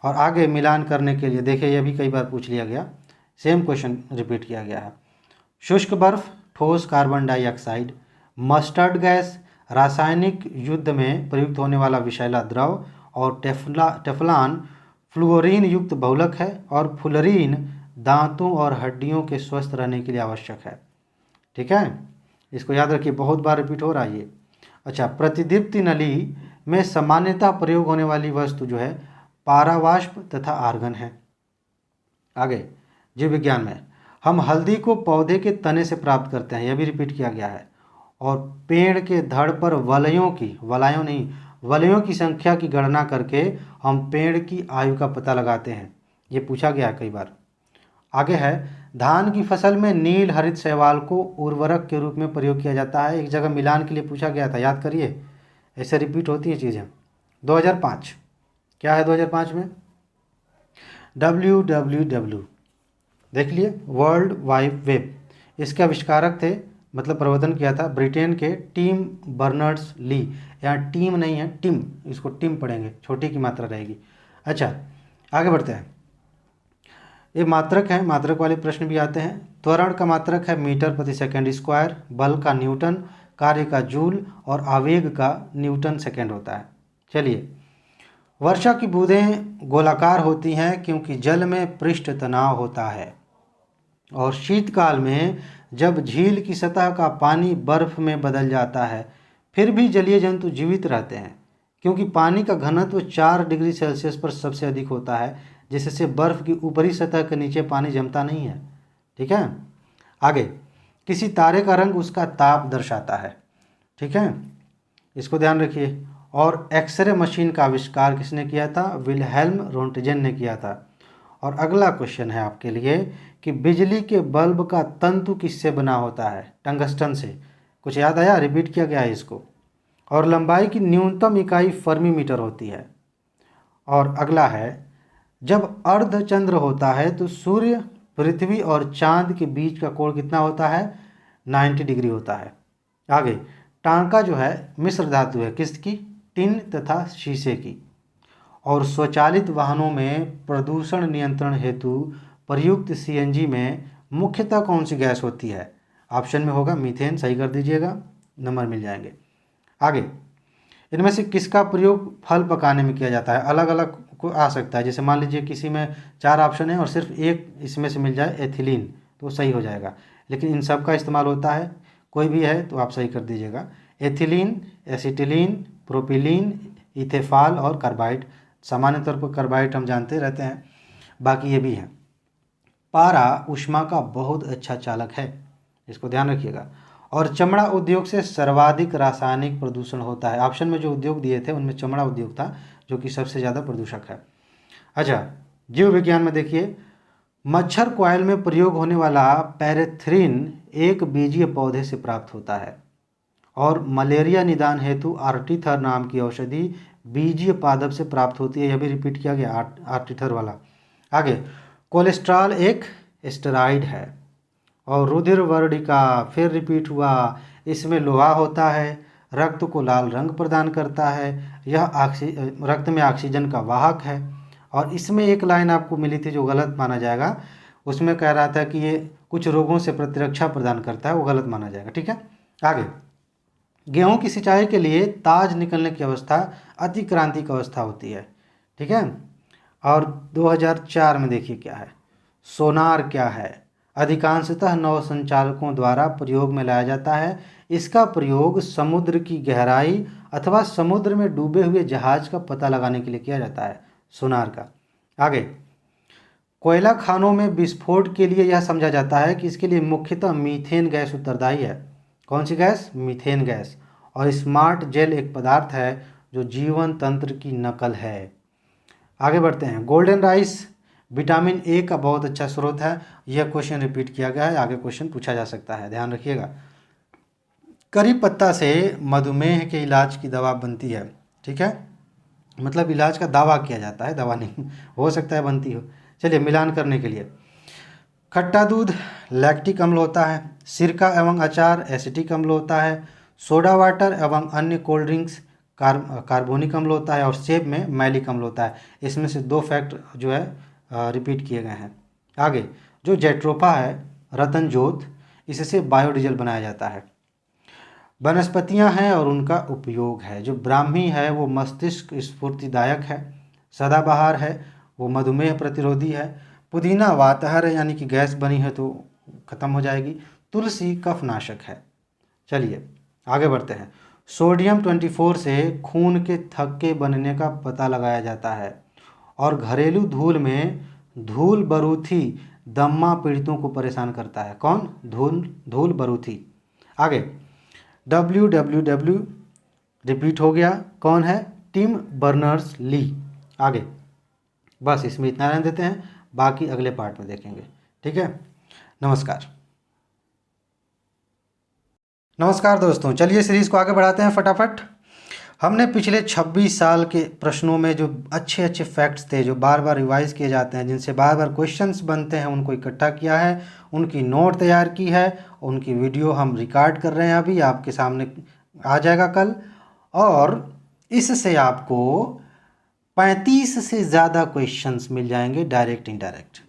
और आगे मिलान करने के लिए देखिए, यह भी कई बार पूछ लिया गया, सेम क्वेश्चन रिपीट किया गया है। शुष्क बर्फ, ठोस कार्बन डाइऑक्साइड, मस्टर्ड गैस रासायनिक युद्ध में प्रयुक्त होने वाला विषैला द्रव और टेफ्लॉन फ्लुओरीन युक्त बहुलक है और फ्लोरीन दांतों और हड्डियों के स्वस्थ रहने के लिए आवश्यक है। ठीक है, इसको याद रखिए, बहुत बार रिपीट हो रहा है ये। अच्छा, प्रतिदीप्ति नली में सामान्यतः प्रयोग होने वाली वस्तु जो है पारावाष्प तथा आर्गन है। आगे, जीव विज्ञान में हम हल्दी को पौधे के तने से प्राप्त करते हैं, यह भी रिपीट किया गया है। और पेड़ के धड़ पर वलयों की संख्या की गणना करके हम पेड़ की आयु का पता लगाते हैं, ये पूछा गया है कई बार। आगे है, धान की फसल में नील हरित शैवाल को उर्वरक के रूप में प्रयोग किया जाता है। एक जगह मिलान के लिए पूछा गया था, याद करिए, ऐसे रिपीट होती हैं चीज़ें। 2005 क्या है? 2005 में WWW देख लिए, वर्ल्ड वाइड वेब। इसके आविष्कारक थे, मतलब प्रवर्तन किया था ब्रिटेन के टिम बर्नर्स ली। यहाँ टीम नहीं है, टिम, इसको टिम पढ़ेंगे, छोटी की मात्रा रहेगी। अच्छा, आगे बढ़ते हैं। ये मात्रक हैं, मात्रक वाले प्रश्न भी आते हैं। त्वरण का मात्रक है मीटर प्रति सेकंड स्क्वायर, बल का न्यूटन, कार्य का जूल और आवेग का न्यूटन सेकंड होता है। चलिए, वर्षा की बूंदें गोलाकार होती हैं क्योंकि जल में पृष्ठ तनाव होता है, और शीतकाल में जब झील की सतह का पानी बर्फ में बदल जाता है फिर भी जलीय जंतु जीवित रहते हैं क्योंकि पानी का घनत्व 4 डिग्री सेल्सियस पर सबसे अधिक होता है, जिससे बर्फ की ऊपरी सतह के नीचे पानी जमता नहीं है। ठीक है, आगे, किसी तारे का रंग उसका ताप दर्शाता है। ठीक है, इसको ध्यान रखिए। और एक्सरे मशीन का आविष्कार किसने किया था? विल्हेल्म रोंटगेन ने किया था। और अगला क्वेश्चन है आपके लिए कि बिजली के बल्ब का तंतु किससे बना होता है? टंगस्टन से। कुछ याद आया? रिपीट किया गया है इसको। और लंबाई की न्यूनतम इकाई फर्मी होती है। और अगला है, जब अर्धचंद्र होता है तो सूर्य, पृथ्वी और चांद के बीच का कोण कितना होता है? 90 डिग्री होता है। आगे, टांका जो है मिश्र धातु है, किसकी? टिन तथा शीशे की। और स्वचालित वाहनों में प्रदूषण नियंत्रण हेतु प्रयुक्त सीएनजी में मुख्यतः कौन सी गैस होती है? ऑप्शन में होगा मीथेन, सही कर दीजिएगा, नंबर मिल जाएंगे। आगे, इनमें से किसका प्रयोग फल पकाने में किया जाता है? अलग अलग को आ सकता है, जैसे मान लीजिए किसी में 4 ऑप्शन है और सिर्फ एक इसमें से मिल जाए एथिलीन, तो सही हो जाएगा। लेकिन इन सब का इस्तेमाल होता है, कोई भी है तो आप सही कर दीजिएगा। एथिलीन, एसिटिलीन, प्रोपिलीन, इथेफॉल और कार्बाइड। सामान्य तौर पर कार्बाइड हम जानते रहते हैं, बाकी ये भी है। पारा ऊष्मा का बहुत अच्छा चालक है, इसको ध्यान रखिएगा। और चमड़ा उद्योग से सर्वाधिक रासायनिक प्रदूषण होता है। ऑप्शन में जो उद्योग दिए थे उनमें चमड़ा उद्योग था जो कि सबसे ज़्यादा प्रदूषक है। अच्छा, जीव विज्ञान में देखिए, मच्छर कॉइल में प्रयोग होने वाला पैरेथ्रिन एक बीजीय पौधे से प्राप्त होता है। और मलेरिया निदान हेतु आर्टीथर नाम की औषधि बीजीय पादप से प्राप्त होती है। यह भी रिपीट किया गया, आर्टीथर वाला। आगे, कोलेस्ट्रॉल एक स्टेरॉइड है। और रुधिर वर्णिका फिर रिपीट हुआ, इसमें लोहा होता है, रक्त को लाल रंग प्रदान करता है, यह रक्त में ऑक्सीजन का वाहक है। और इसमें एक लाइन आपको मिली थी जो गलत माना जाएगा, उसमें कह रहा था कि ये कुछ रोगों से प्रतिरक्षा प्रदान करता है, वो गलत माना जाएगा। ठीक है, आगे, गेहूं की सिंचाई के लिए ताज निकलने की अवस्था अतिक्रांतिक अवस्था होती है। ठीक है, और 2004 में देखिए क्या है, सोनार क्या है? अधिकांशतः नौ संचालकों द्वारा प्रयोग में लाया जाता है। इसका प्रयोग समुद्र की गहराई अथवा समुद्र में डूबे हुए जहाज का पता लगाने के लिए किया जाता है, सोनार का। आगे, कोयला खानों में विस्फोट के लिए यह समझा जाता है कि इसके लिए मुख्यतः मीथेन गैस उत्तरदायी है। कौन सी गैस? Methane gas. और स्मार्ट जेल एक पदार्थ है जो जीवन तंत्र की नकल है। आगे बढ़ते हैं। गोल्डन राइस विटामिन ए का बहुत अच्छा स्रोत है। यह क्वेश्चन रिपीट किया गया है, आगे क्वेश्चन पूछा जा सकता है, ध्यान रखिएगा। करी पत्ता से मधुमेह के इलाज की दवा बनती है। ठीक है, मतलब इलाज का दावा किया जाता है, दवा नहीं, हो सकता है बनती हो। चलिए, मिलान करने के लिए, खट्टा दूध लैक्टिक अम्ल होता है, सिरका एवं अचार एसिटिक अम्ल होता है, सोडा वाटर एवं अन्य कोल्ड ड्रिंक्स कार्बोनिक अम्ल होता है, और सेब में मैलिक अम्ल होता है। इसमें से 2 फैक्ट जो है रिपीट किए गए हैं। आगे, जो जेट्रोफा है रतन जोत, इससे बायोडीजल बनाया जाता है। वनस्पतियां हैं और उनका उपयोग है। जो ब्राह्मी है वो मस्तिष्क स्फूर्तिदायक है। सदाबहार है वो मधुमेह प्रतिरोधी है। पुदीना वातहर है, यानी कि गैस बनी है तो ख़त्म हो जाएगी। तुलसी कफनाशक है। चलिए आगे बढ़ते हैं। सोडियम 24 से खून के थक्के बनने का पता लगाया जाता है। और घरेलू धूल में धूल बरूथी दम्मा पीड़ितों को परेशान करता है। कौन? धूल बरूथी। आगे, WWW रिपीट हो गया, कौन है? Tim Berners Lee. आगे, बस इसमें इतना रहने देते हैं, बाकी अगले पार्ट में देखेंगे। ठीक है, नमस्कार। नमस्कार दोस्तों, चलिए सीरीज़ को आगे बढ़ाते हैं फटाफट। हमने पिछले 26 साल के प्रश्नों में जो अच्छे अच्छे फैक्ट्स थे, जो बार बार रिवाइज किए जाते हैं, जिनसे बार बार क्वेश्चंस बनते हैं, उनको इकट्ठा किया है, उनकी नोट तैयार की है, उनकी वीडियो हम रिकॉर्ड कर रहे हैं, अभी आपके सामने आ जाएगा कल। और इससे आपको 35 से ज़्यादा क्वेश्चंस मिल जाएंगे डायरेक्ट इनडायरेक्ट।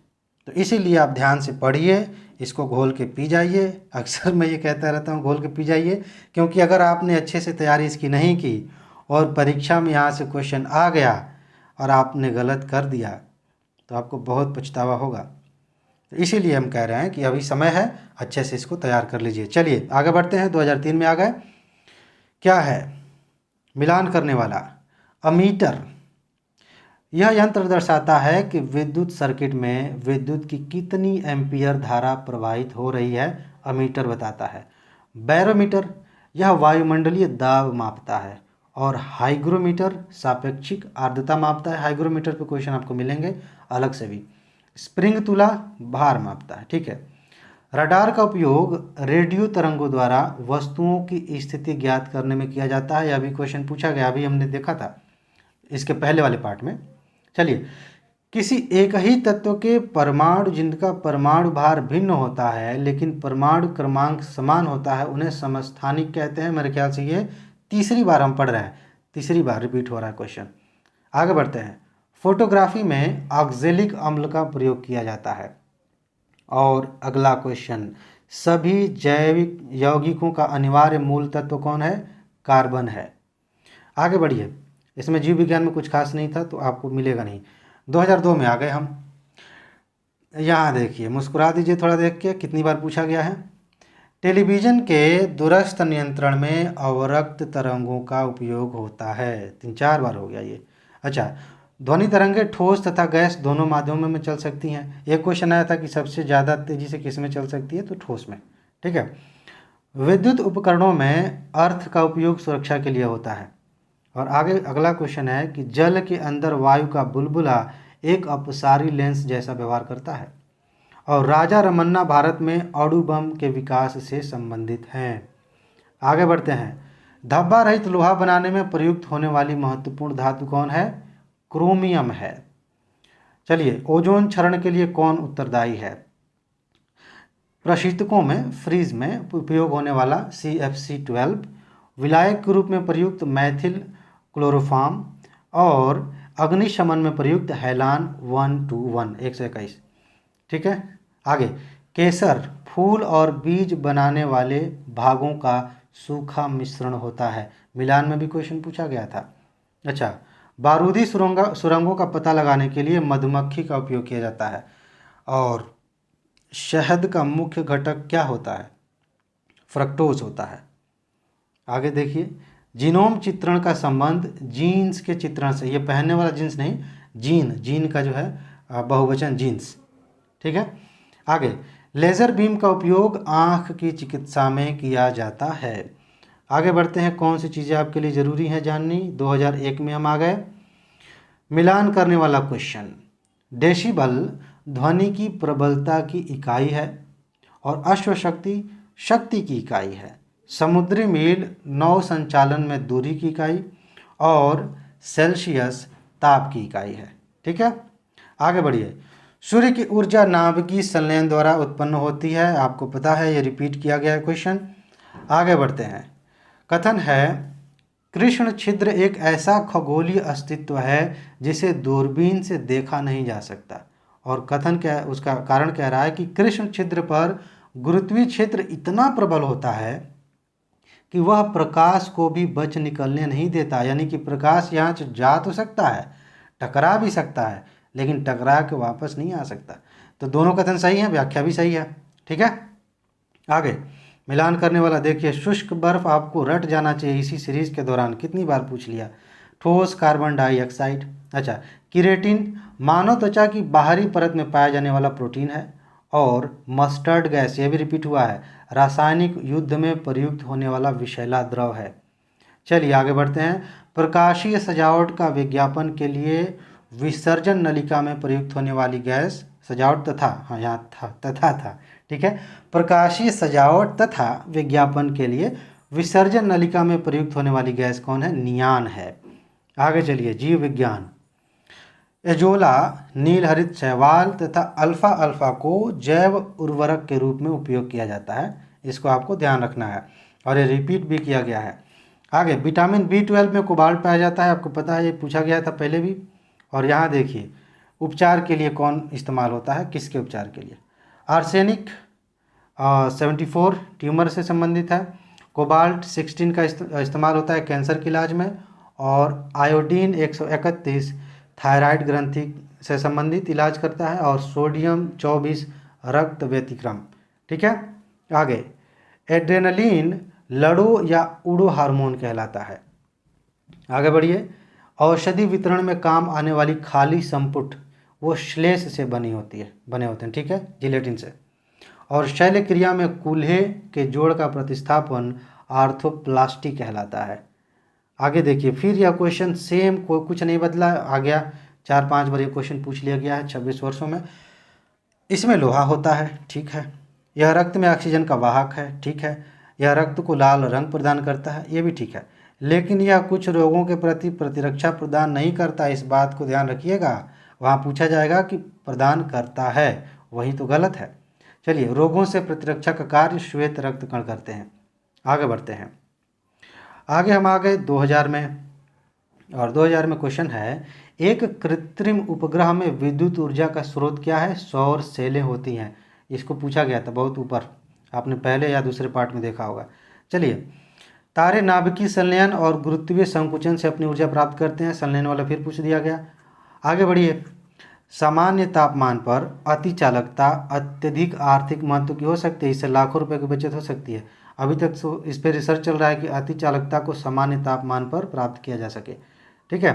तो इसीलिए आप ध्यान से पढ़िए, इसको घोल के पी जाइए। अक्सर मैं ये कहता रहता हूँ घोल के पी जाइए, क्योंकि अगर आपने अच्छे से तैयारी इसकी नहीं की और परीक्षा में यहाँ से क्वेश्चन आ गया और आपने गलत कर दिया तो आपको बहुत पछतावा होगा। तो इसीलिए हम कह रहे हैं कि अभी समय है, अच्छे से इसको तैयार कर लीजिए। चलिए आगे बढ़ते हैं। 2003 में आ गए। क्या है मिलान करने वाला? अमीटर। यह यंत्र दर्शाता है कि विद्युत सर्किट में विद्युत की कितनी एम्पीयर धारा प्रवाहित हो रही है, अमीटर बताता है। बैरोमीटर, यह वायुमंडलीय दाब मापता है। और हाइग्रोमीटर सापेक्षिक आर्द्रता मापता है। हाइग्रोमीटर पे क्वेश्चन आपको मिलेंगे अलग से भी। स्प्रिंग तुला भार मापता है। ठीक है। रडार का उपयोग रेडियो तरंगों द्वारा वस्तुओं की स्थिति ज्ञात करने में किया जाता है। यह भी क्वेश्चन पूछा गया, अभी हमने देखा था इसके पहले वाले पार्ट में। चलिए, किसी एक ही तत्व के परमाणु जिनका परमाणु भार भिन्न होता है लेकिन परमाणु क्रमांक समान होता है, उन्हें समस्थानिक कहते हैं। मेरे ख्याल से ये तीसरी बार हम पढ़ रहे हैं, तीसरी बार रिपीट हो रहा है क्वेश्चन। आगे बढ़ते हैं। फोटोग्राफी में ऑक्जेलिक अम्ल का प्रयोग किया जाता है। और अगला क्वेश्चन, सभी जैविक यौगिकों का अनिवार्य मूल तत्व कौन है? कार्बन है। आगे बढ़िए। इसमें जीव विज्ञान में कुछ खास नहीं था तो आपको मिलेगा नहीं। 2002 में आ गए हम। यहाँ देखिए, मुस्कुरा दीजिए थोड़ा देख के, कितनी बार पूछा गया है। टेलीविज़न के दूरस्थ नियंत्रण में अवरक्त तरंगों का उपयोग होता है। 3-4 बार हो गया ये। अच्छा, ध्वनि तरंगें ठोस तथा गैस दोनों माध्यमों में चल सकती हैं। एक क्वेश्चन आया था कि सबसे ज़्यादा तेज़ी से किस में चल सकती है, तो ठोस में। ठीक है। विद्युत उपकरणों में अर्थ का उपयोग सुरक्षा के लिए होता है। और आगे अगला क्वेश्चन है कि जल के अंदर वायु का बुलबुला एक अपसारी लेंस जैसा व्यवहार करता है। और राजा रमन्ना भारत में अणु बम के विकास से संबंधित हैं। आगे बढ़ते हैं। धब्बा रहित लोहा बनाने में प्रयुक्त होने वाली महत्वपूर्ण धातु कौन है? क्रोमियम है। चलिए, ओजोन क्षरण के लिए कौन उत्तरदायी है? प्रशीतकों में फ्रीज में उपयोग होने वाला CFC12, विलायक के रूप में प्रयुक्त मैथिल क्लोरोफॉर्म और अग्निशमन में प्रयुक्त हैलान 121। ठीक है। आगे, केसर फूल और बीज बनाने वाले भागों का सूखा मिश्रण होता है। मिलान में भी क्वेश्चन पूछा गया था। अच्छा, बारूदी सुरंगों का पता लगाने के लिए मधुमक्खी का उपयोग किया जाता है। और शहद का मुख्य घटक क्या होता है? फ्रक्टोज होता है। आगे देखिए, जीनोम चित्रण का संबंध जीन्स के चित्रण से, ये पहनने वाला जीन्स नहीं, जीन का जो है बहुवचन जीन्स। ठीक है। आगे, लेज़र बीम का उपयोग आँख की चिकित्सा में किया जाता है। आगे बढ़ते हैं। कौन सी चीज़ें आपके लिए ज़रूरी हैं जाननी? 2001 में हम आ गए। मिलान करने वाला क्वेश्चन, डेसिबल ध्वनि की प्रबलता की इकाई है और अश्वशक्ति शक्ति की इकाई है। समुद्री मील नौ संचालन में दूरी की इकाई और सेल्सियस ताप की इकाई है। ठीक है। आगे बढ़िए। सूर्य की ऊर्जा नाभिकीय संलयन द्वारा उत्पन्न होती है, आपको पता है, ये रिपीट किया गया है क्वेश्चन। आगे बढ़ते हैं। कथन है, कृष्ण छिद्र एक ऐसा खगोलीय अस्तित्व है जिसे दूरबीन से देखा नहीं जा सकता। और कथन क्या, उसका कारण कह रहा है कि कृष्ण छिद्र पर गुरुत्वीय क्षेत्र इतना प्रबल होता है कि वह प्रकाश को भी बच निकलने नहीं देता। यानी कि प्रकाश यहाँ से जा तो सकता है, टकरा भी सकता है, लेकिन टकरा के वापस नहीं आ सकता। तो दोनों कथन सही हैं, व्याख्या भी सही है। ठीक है। आगे, मिलान करने वाला देखिए, शुष्क बर्फ आपको रट जाना चाहिए इसी सीरीज के दौरान, कितनी बार पूछ लिया। ठोस कार्बन डाइऑक्साइड। अच्छा, किरेटिन मानव त्वचा की बाहरी परत में पाया जाने वाला प्रोटीन है। और मस्टर्ड गैस, ये भी रिपीट हुआ है, रासायनिक युद्ध में प्रयुक्त होने वाला विषैला द्रव है। चलिए आगे बढ़ते हैं। प्रकाशीय सजावट का विज्ञापन के लिए विसर्जन नलिका में प्रयुक्त होने वाली गैस, सजावट तथा, हाँ यहाँ था। ठीक है। प्रकाशीय सजावट तथा विज्ञापन के लिए विसर्जन नलिका में प्रयुक्त होने वाली गैस कौन है? नियान है। आगे चलिए। जीव विज्ञान। एजोला, नीलहरित शैवाल तथा अल्फा अल्फा को जैव उर्वरक के रूप में उपयोग किया जाता है। इसको आपको ध्यान रखना है और ये रिपीट भी किया गया है। आगे, विटामिन B12 में कोबाल्ट पाया जाता है, आपको पता है, ये पूछा गया था पहले भी। और यहाँ देखिए उपचार के लिए कौन इस्तेमाल होता है, किसके उपचार के लिए। आर्सेनिक 74 ट्यूमर से संबंधित है। कोबाल्ट 16 का इस्तेमाल होता है कैंसर के इलाज में। और आयोडीन 131 थायराइड ग्रंथि से संबंधित इलाज करता है। और सोडियम 24 रक्त व्यतिक्रम। ठीक है, आगे एड्रेनलिन लड़ो या उड़ो हार्मोन कहलाता है। आगे बढ़िए। औषधि वितरण में काम आने वाली खाली संपुट वो श्लेष से बने होते हैं, ठीक है, जिलेटिन से। और शल्य क्रिया में कूल्हे के जोड़ का प्रतिस्थापन आर्थोप्लास्टी कहलाता है। आगे देखिए, फिर यह क्वेश्चन सेम, कुछ नहीं बदला, आ गया 4-5 बार ये क्वेश्चन पूछ लिया गया है 26 वर्षों में। इसमें लोहा होता है, ठीक है। यह रक्त में ऑक्सीजन का वाहक है, ठीक है। यह रक्त को लाल रंग प्रदान करता है, ये भी ठीक है। लेकिन यह कुछ रोगों के प्रति प्रतिरक्षा प्रदान नहीं करता, इस बात को ध्यान रखिएगा। वहाँ पूछा जाएगा कि प्रदान करता है, वही तो गलत है। चलिए, रोगों से प्रतिरक्षा का कार्य श्वेत रक्त कण करते हैं। आगे बढ़ते हैं। आगे हम आ गए 2000 में, और 2000 में क्वेश्चन है, एक कृत्रिम उपग्रह में विद्युत ऊर्जा का स्रोत क्या है? सौर सेलें होती हैं। इसको पूछा गया था बहुत ऊपर, आपने पहले या दूसरे पार्ट में देखा होगा। चलिए, तारे नाभिकीय संलयन और गुरुत्वीय संकुचन से अपनी ऊर्जा प्राप्त करते हैं। संलयन वाला फिर पूछ दिया गया। आगे बढ़िए। सामान्य तापमान पर अति चालकता अत्यधिक आर्थिक महत्व की हो सकती है, इससे लाखों रुपए की बचत हो सकती है। अभी तक तो इस पर रिसर्च चल रहा है कि अति चालकता को सामान्य तापमान पर प्राप्त किया जा सके, ठीक है।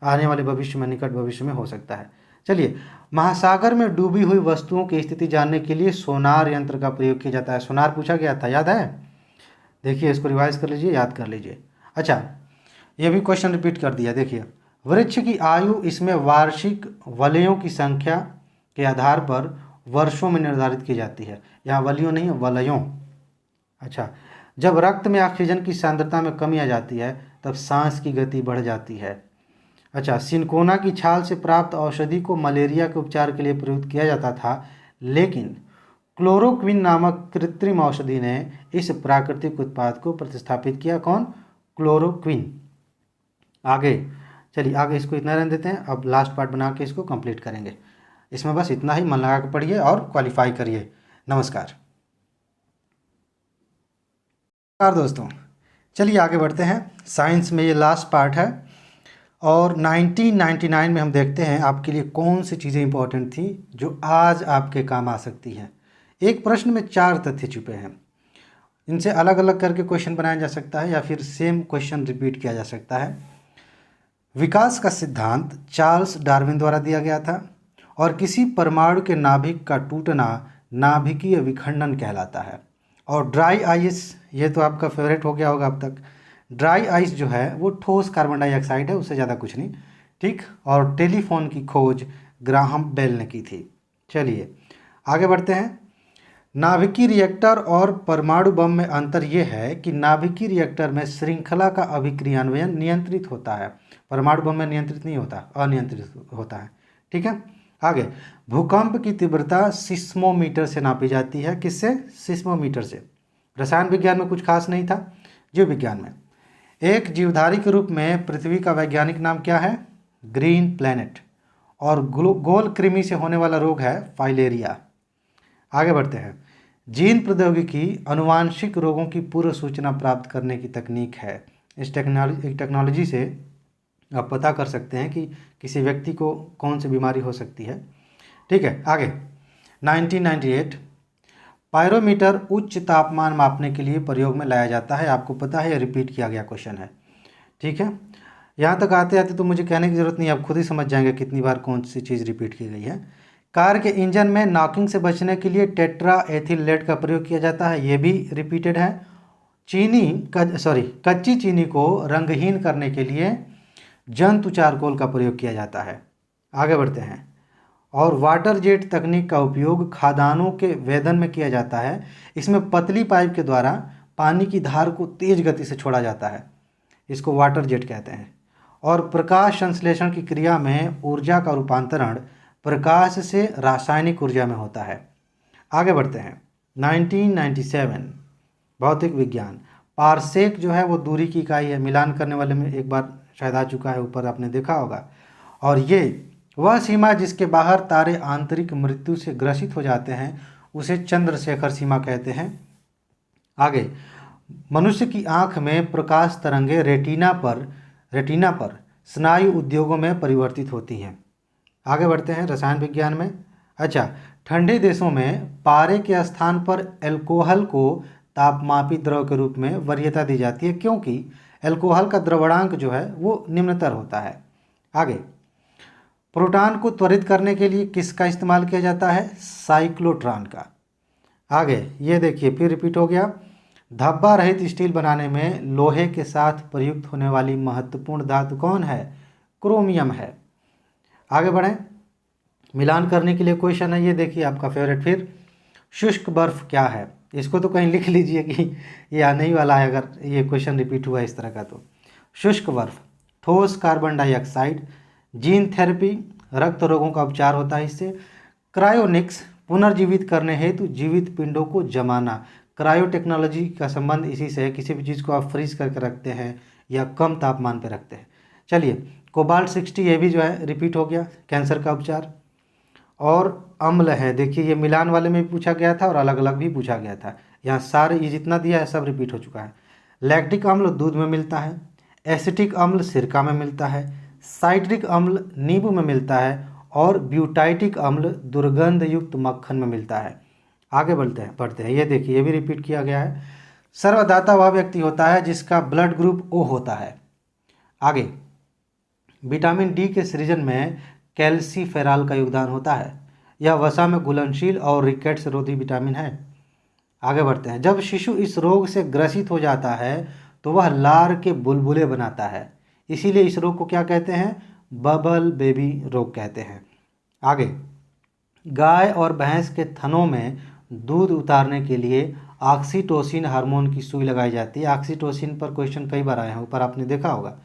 आने वाले भविष्य में, निकट भविष्य में हो सकता है। चलिए, महासागर में डूबी हुई वस्तुओं की स्थिति जानने के लिए सोनार यंत्र का प्रयोग किया जाता है। सोनार पूछा गया था, याद है? देखिए, इसको रिवाइज कर लीजिए, याद कर लीजिए। अच्छा, ये भी क्वेश्चन रिपीट कर दिया। देखिए, वृक्ष की आयु इसमें वार्षिक वलयों की संख्या के आधार पर वर्षों में निर्धारित की जाती है। यहाँ वलियों नहीं है, वलयों। अच्छा, जब रक्त में ऑक्सीजन की सांद्रता में कमी आ जाती है तब सांस की गति बढ़ जाती है। अच्छा, सिनकोना की छाल से प्राप्त औषधि को मलेरिया के उपचार के लिए प्रयुक्त किया जाता था, लेकिन क्लोरोक्विन नामक कृत्रिम औषधि ने इस प्राकृतिक उत्पाद को प्रतिस्थापित किया। कौन? क्लोरोक्विन। आगे चलिए, आगे इसको इतना रहने देते हैं। अब लास्ट पार्ट बना के इसको कंप्लीट करेंगे। इसमें बस इतना ही, मन लगा कर पढ़िए और क्वालिफाई करिए। नमस्कार दोस्तों, चलिए आगे बढ़ते हैं। साइंस में ये लास्ट पार्ट है, और 1999 में हम देखते हैं आपके लिए कौन सी चीज़ें इंपॉर्टेंट थी जो आज आपके काम आ सकती हैं। एक प्रश्न में 4 तथ्य छुपे हैं। इनसे अलग अलग करके क्वेश्चन बनाया जा सकता है या फिर सेम क्वेश्चन रिपीट किया जा सकता है। विकास का सिद्धांत चार्ल्स डार्विन द्वारा दिया गया था, और किसी परमाणु के नाभिक का टूटना नाभिकीय विखंडन कहलाता है। और ड्राई आइस, ये तो आपका फेवरेट हो गया होगा अब तक। ड्राई आइस जो है वो ठोस कार्बन डाइऑक्साइड है, उससे ज़्यादा कुछ नहीं, ठीक। और टेलीफोन की खोज ग्राहम बेल ने की थी। चलिए आगे बढ़ते हैं। नाभिकीय रिएक्टर और परमाणु बम में अंतर यह है कि नाभिकीय रिएक्टर में श्रृंखला का अभिक्रियान्वयन नियंत्रित होता है, परमाणु बम में नियंत्रित नहीं होता, अनियंत्रित होता है, ठीक है। आगे, भूकंप की तीव्रता सिस्मोमीटर से नापी जाती है। किससे? सिस्मोमीटर से। रसायन विज्ञान में कुछ खास नहीं था, जीव विज्ञान में। एक जीवधारी के रूप में पृथ्वी का वैज्ञानिक नाम क्या है? Green planet. और गोल कृमि से होने वाला रोग है फाइलेरिया। आगे बढ़ते हैं। जीन प्रौद्योगिकी अनुवांशिक रोगों की पूर्व सूचना प्राप्त करने की तकनीक है। इस टेक्नोलॉजी से आप पता कर सकते हैं कि किसी व्यक्ति को कौन सी बीमारी हो सकती है, ठीक है। आगे 1998, पायरोमीटर उच्च तापमान मापने के लिए प्रयोग में लाया जाता है। आपको पता है, रिपीट किया गया क्वेश्चन है, ठीक है। यहाँ तक आते आते तो मुझे कहने की ज़रूरत नहीं, आप खुद ही समझ जाएंगे कितनी बार कौन सी चीज़ रिपीट की गई है। कार के इंजन में नॉकिंग से बचने के लिए टेट्रा एथिल लेड का प्रयोग किया जाता है, ये भी रिपीटेड है। कच्ची चीनी को रंगहीन करने के लिए जंतु चारकोल का प्रयोग किया जाता है। आगे बढ़ते हैं। और वाटर जेट तकनीक का उपयोग खादानों के वेदन में किया जाता है। इसमें पतली पाइप के द्वारा पानी की धार को तेज गति से छोड़ा जाता है, इसको वाटर जेट कहते हैं। और प्रकाश संश्लेषण की क्रिया में ऊर्जा का रूपांतरण प्रकाश से रासायनिक ऊर्जा में होता है। आगे बढ़ते हैं। 1997, भौतिक विज्ञान। पारसेक जो है वो दूरी की इकाई है, मिलान करने वाले में एक बार शायद आ चुका है, ऊपर आपने देखा होगा। और ये वह सीमा जिसके बाहर तारे आंतरिक मृत्यु से ग्रसित हो जाते हैं उसे चंद्रशेखर सीमा कहते हैं। आगे, मनुष्य की आंख में प्रकाश तरंगे रेटिना पर स्नायु उद्योगों में परिवर्तित होती हैं। आगे बढ़ते हैं रसायन विज्ञान में। अच्छा, ठंडे देशों में पारे के स्थान पर एल्कोहल को तापमापी द्रव के रूप में वरीयता दी जाती है, क्योंकि एल्कोहल का द्रवणांक जो है वो निम्नतर होता है। आगे, प्रोटॉन को त्वरित करने के लिए किसका इस्तेमाल किया जाता है? साइक्लोट्रॉन का। आगे ये देखिए फिर रिपीट हो गया। धब्बा रहित स्टील बनाने में लोहे के साथ प्रयुक्त होने वाली महत्वपूर्ण धातु कौन है? क्रोमियम है। आगे बढ़ें, मिलान करने के लिए क्वेश्चन है, ये देखिए आपका फेवरेट। फिर शुष्क बर्फ क्या है? इसको तो कहीं लिख लीजिए कि ये आने ही वाला है अगर ये क्वेश्चन रिपीट हुआ इस तरह का। तो शुष्क बर्फ ठोस कार्बन डाइऑक्साइड, जीन थेरेपी रक्त रोगों का उपचार होता है इससे। क्रायोनिक्स पुनर्जीवित करने हेतु जीवित पिंडों को जमाना। क्रायो टेक्नोलॉजी का संबंध इसी से है, किसी भी चीज़ को आप फ्रीज करके रखते हैं या कम तापमान पर रखते हैं। चलिए, कोबाल्ट 60 ये भी जो है रिपीट हो गया, कैंसर का उपचार। और अम्ल है, देखिए ये मिलान वाले में भी पूछा गया था और अलग अलग भी पूछा गया था। यहाँ सारे ये जितना दिया है सब रिपीट हो चुका है। लैक्टिक अम्ल दूध में मिलता है, एसिटिक अम्ल सिरका में मिलता है, साइट्रिक अम्ल नींबू में मिलता है और ब्यूटाइटिक अम्ल दुर्गंध युक्त मक्खन में मिलता है। आगे बढ़ते हैं ये देखिए ये भी रिपीट किया गया है। सर्वदाता वह व्यक्ति होता है जिसका ब्लड ग्रुप ओ होता है। आगे, विटामिन डी के सृजन में कैल्सीफेरॉल का योगदान होता है। यह वसा में घुलनशील और रिकेट्स रोधी विटामिन है। आगे बढ़ते हैं, जब शिशु इस रोग से ग्रसित हो जाता है तो वह लार के बुलबुले बनाता है, इसीलिए इस रोग को क्या कहते हैं? बबल बेबी रोग कहते हैं। आगे, गाय और भैंस के थनों में दूध उतारने के लिए ऑक्सीटोसिन हार्मोन की सुई लगाई जाती है। ऑक्सीटोसिन पर क्वेश्चन कई बार आए हैं, ऊपर आपने देखा होगा।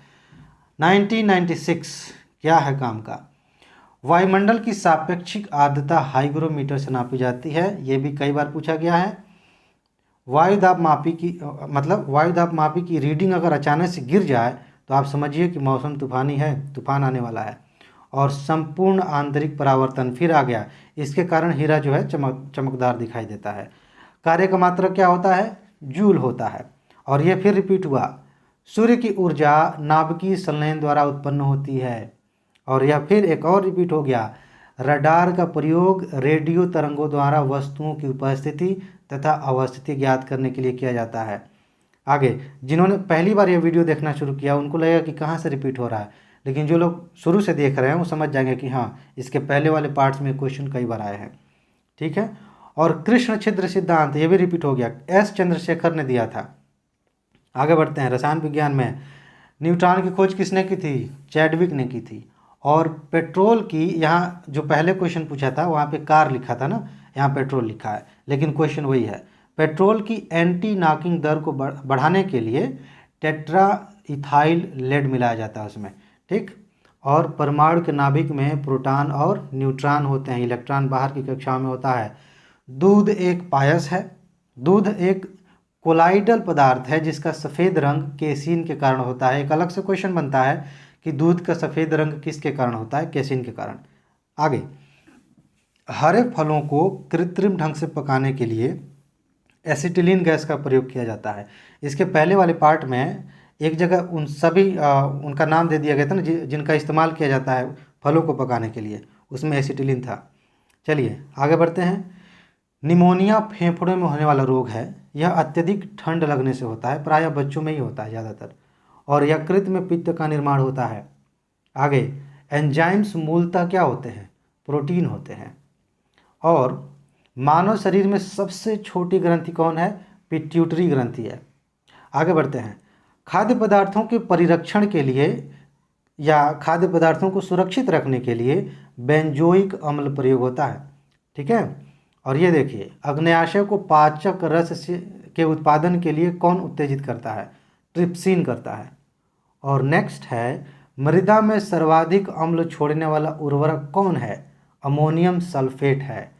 1996 क्या है काम का? वायुमंडल की सापेक्षिक आर्द्रता हाइग्रोमीटर से नापी जाती है, ये भी कई बार पूछा गया है। वायु दाब मापी की रीडिंग अगर अचानक से गिर जाए तो आप समझिए कि मौसम तूफानी है, तूफान आने वाला है। और संपूर्ण आंतरिक परावर्तन फिर आ गया, इसके कारण हीरा जो है चमकदार दिखाई देता है। कार्य का मात्रक क्या होता है? जूल होता है। और ये फिर रिपीट हुआ, सूर्य की ऊर्जा नाभिकीय संलयन द्वारा उत्पन्न होती है। और यह फिर एक और रिपीट हो गया, रडार का प्रयोग रेडियो तरंगों द्वारा वस्तुओं की उपस्थिति तथा अवस्थिति ज्ञात करने के लिए किया जाता है। आगे, जिन्होंने पहली बार यह वीडियो देखना शुरू किया उनको लगेगा कि कहाँ से रिपीट हो रहा है, लेकिन जो लोग शुरू से देख रहे हैं वो समझ जाएंगे कि हाँ, इसके पहले वाले पार्ट्स में क्वेश्चन कई बार आए हैं। ठीक है। और कृष्ण छिद्र सिद्धांत ये भी रिपीट हो गया, एस चंद्रशेखर ने दिया था। आगे बढ़ते हैं, रसायन विज्ञान में न्यूट्रॉन की खोज किसने की थी? चैडविक ने की थी। और पेट्रोल की, यहाँ जो पहले क्वेश्चन पूछा था वहाँ पे कार लिखा था ना, यहाँ पेट्रोल लिखा है, लेकिन क्वेश्चन वही है। पेट्रोल की एंटी नॉकिंग दर को बढ़ाने के लिए टेट्रा इथाइल लेड मिलाया जाता है उसमें। ठीक। और परमाणु के नाभिक में प्रोटॉन और न्यूट्रॉन होते हैं, इलेक्ट्रॉन बाहर की कक्षाओं में होता है। दूध एक पायस है। दूध एक कोलाइडल पदार्थ है जिसका सफ़ेद रंग केसिन के कारण होता है। एक अलग से क्वेश्चन बनता है कि दूध का सफ़ेद रंग किसके कारण होता है? केसिन के कारण। आगे, हरे फलों को कृत्रिम ढंग से पकाने के लिए एसिटिलीन गैस का प्रयोग किया जाता है। इसके पहले वाले पार्ट में एक जगह उन सभी उनका नाम दे दिया गया था ना जिनका इस्तेमाल किया जाता है फलों को पकाने के लिए, उसमें एसिटिलीन था। चलिए आगे बढ़ते हैं। निमोनिया फेफड़ों में होने वाला रोग है। यह अत्यधिक ठंड लगने से होता है, प्रायः बच्चों में ही होता है ज़्यादातर, और यकृत में पित्त का निर्माण होता है। आगे, एंजाइम्स मूलतः क्या होते हैं? प्रोटीन होते हैं। और मानव शरीर में सबसे छोटी ग्रंथि कौन है? पिट्यूटरी ग्रंथि है। आगे बढ़ते हैं। खाद्य पदार्थों के परिरक्षण के लिए या खाद्य पदार्थों को सुरक्षित रखने के लिए बेंजोइक अम्ल प्रयोग होता है। ठीक है। और ये देखिए, अग्न्याशय को पाचक रस के उत्पादन के लिए कौन उत्तेजित करता है? ट्रिप्सिन करता है। और नेक्स्ट है, मृदा में सर्वाधिक अम्ल छोड़ने वाला उर्वरक कौन है? अमोनियम सल्फेट है।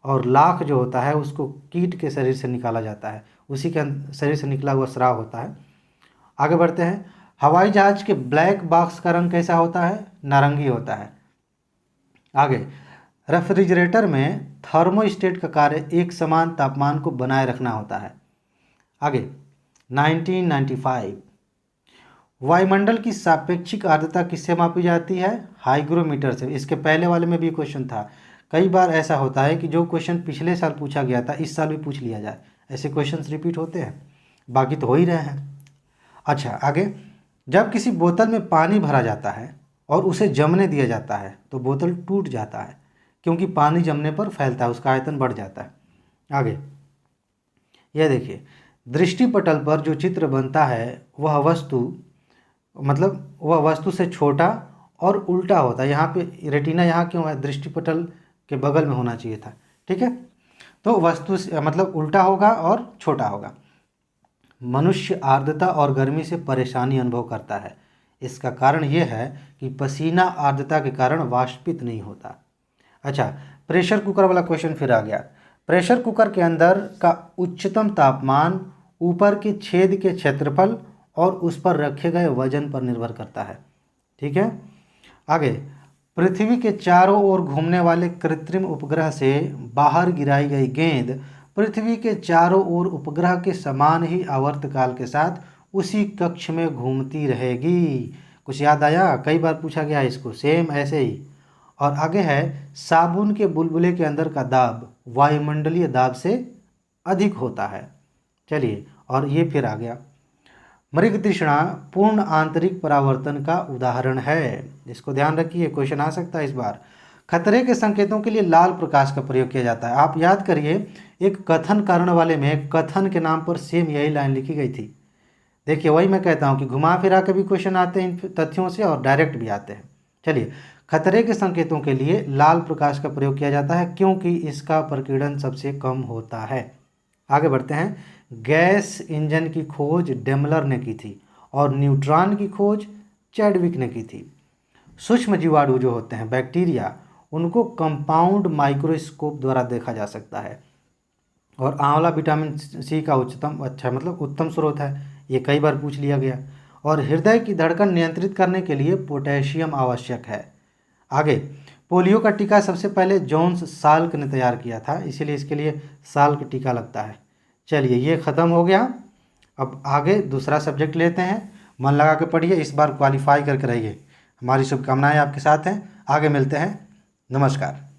और लाख जो होता है उसको कीट के शरीर से निकाला जाता है, उसी के शरीर से निकला हुआ स्राव होता है। आगे बढ़ते हैं। हवाई जहाज के ब्लैक बॉक्स का रंग कैसा होता है? नारंगी होता है। आगे, रेफ्रिजरेटर में थर्मोस्टेट का कार्य एक समान तापमान को बनाए रखना होता है। आगे, 1995 वायुमंडल की सापेक्षिक आर्द्रता किससे मापी जाती है? हाइग्रोमीटर से। इसके पहले वाले में भी क्वेश्चन था। कई बार ऐसा होता है कि जो क्वेश्चन पिछले साल पूछा गया था इस साल भी पूछ लिया जाए, ऐसे क्वेश्चंस रिपीट होते हैं, बाकी तो हो ही रहे हैं। अच्छा, आगे, जब किसी बोतल में पानी भरा जाता है और उसे जमने दिया जाता है तो बोतल टूट जाता है, क्योंकि पानी जमने पर फैलता है, उसका आयतन बढ़ जाता है। आगे, यह देखिए, दृष्टिपटल पर जो चित्र बनता है वह वस्तु से छोटा और उल्टा होता है। यहाँ पे रेटिना यहाँ क्यों है? दृष्टिपटल के बगल में होना चाहिए था, ठीक है। तो वस्तु उल्टा होगा और छोटा होगा। मनुष्य आर्द्रता और गर्मी से परेशानी अनुभव करता है। इसका कारण यह है कि पसीना आर्द्रता के कारण वाष्पित नहीं होता। अच्छा, प्रेशर कुकर वाला क्वेश्चन फिर आ गया। प्रेशर कुकर के अंदर का उच्चतम तापमान ऊपर के छेद के क्षेत्रफल और उस पर रखे गए वजन पर निर्भर करता है, ठीक है। आगे, पृथ्वी के चारों ओर घूमने वाले कृत्रिम उपग्रह से बाहर गिराई गई गेंद पृथ्वी के चारों ओर उपग्रह के समान ही आवर्तकाल के साथ उसी कक्ष में घूमती रहेगी। कुछ याद आया? कई बार पूछा गया है इसको, सेम ऐसे ही। और आगे है, साबुन के बुलबुले के अंदर का दाब वायुमंडलीय दाब से अधिक होता है। चलिए, और ये फिर आ गया, मृगतृष्णा पूर्ण आंतरिक परावर्तन का उदाहरण है। इसको ध्यान रखिए, क्वेश्चन आ सकता है इस बार। खतरे के संकेतों के लिए लाल प्रकाश का प्रयोग किया जाता है। आप याद करिए, एक कथन कारण वाले में कथन के नाम पर सेम यही लाइन लिखी गई थी। देखिए, वही मैं कहता हूँ कि घुमा फिरा के भी क्वेश्चन आते हैं इन तथ्यों से और डायरेक्ट भी आते हैं। चलिए, खतरे के संकेतों के लिए लाल प्रकाश का प्रयोग किया जाता है क्योंकि इसका प्रकीर्णन सबसे कम होता है। आगे बढ़ते हैं। गैस इंजन की खोज डेमलर ने की थी और न्यूट्रॉन की खोज चैडविक ने की थी। सूक्ष्म जीवाणु जो होते हैं, बैक्टीरिया, उनको कंपाउंड माइक्रोस्कोप द्वारा देखा जा सकता है। और आंवला विटामिन सी का उत्तम स्रोत है, ये कई बार पूछ लिया गया। और हृदय की धड़कन नियंत्रित करने के लिए पोटेशियम आवश्यक है। आगे, पोलियो का टीका सबसे पहले जॉन्स साल्क ने तैयार किया था, इसीलिए इसके लिए साल्क टीका लगता है। चलिए, ये ख़त्म हो गया। अब आगे दूसरा सब्जेक्ट लेते हैं। मन लगा के पढ़िए, इस बार क्वालिफाई करके रहिए। हमारी शुभकामनाएं आपके साथ हैं। आगे मिलते हैं। नमस्कार।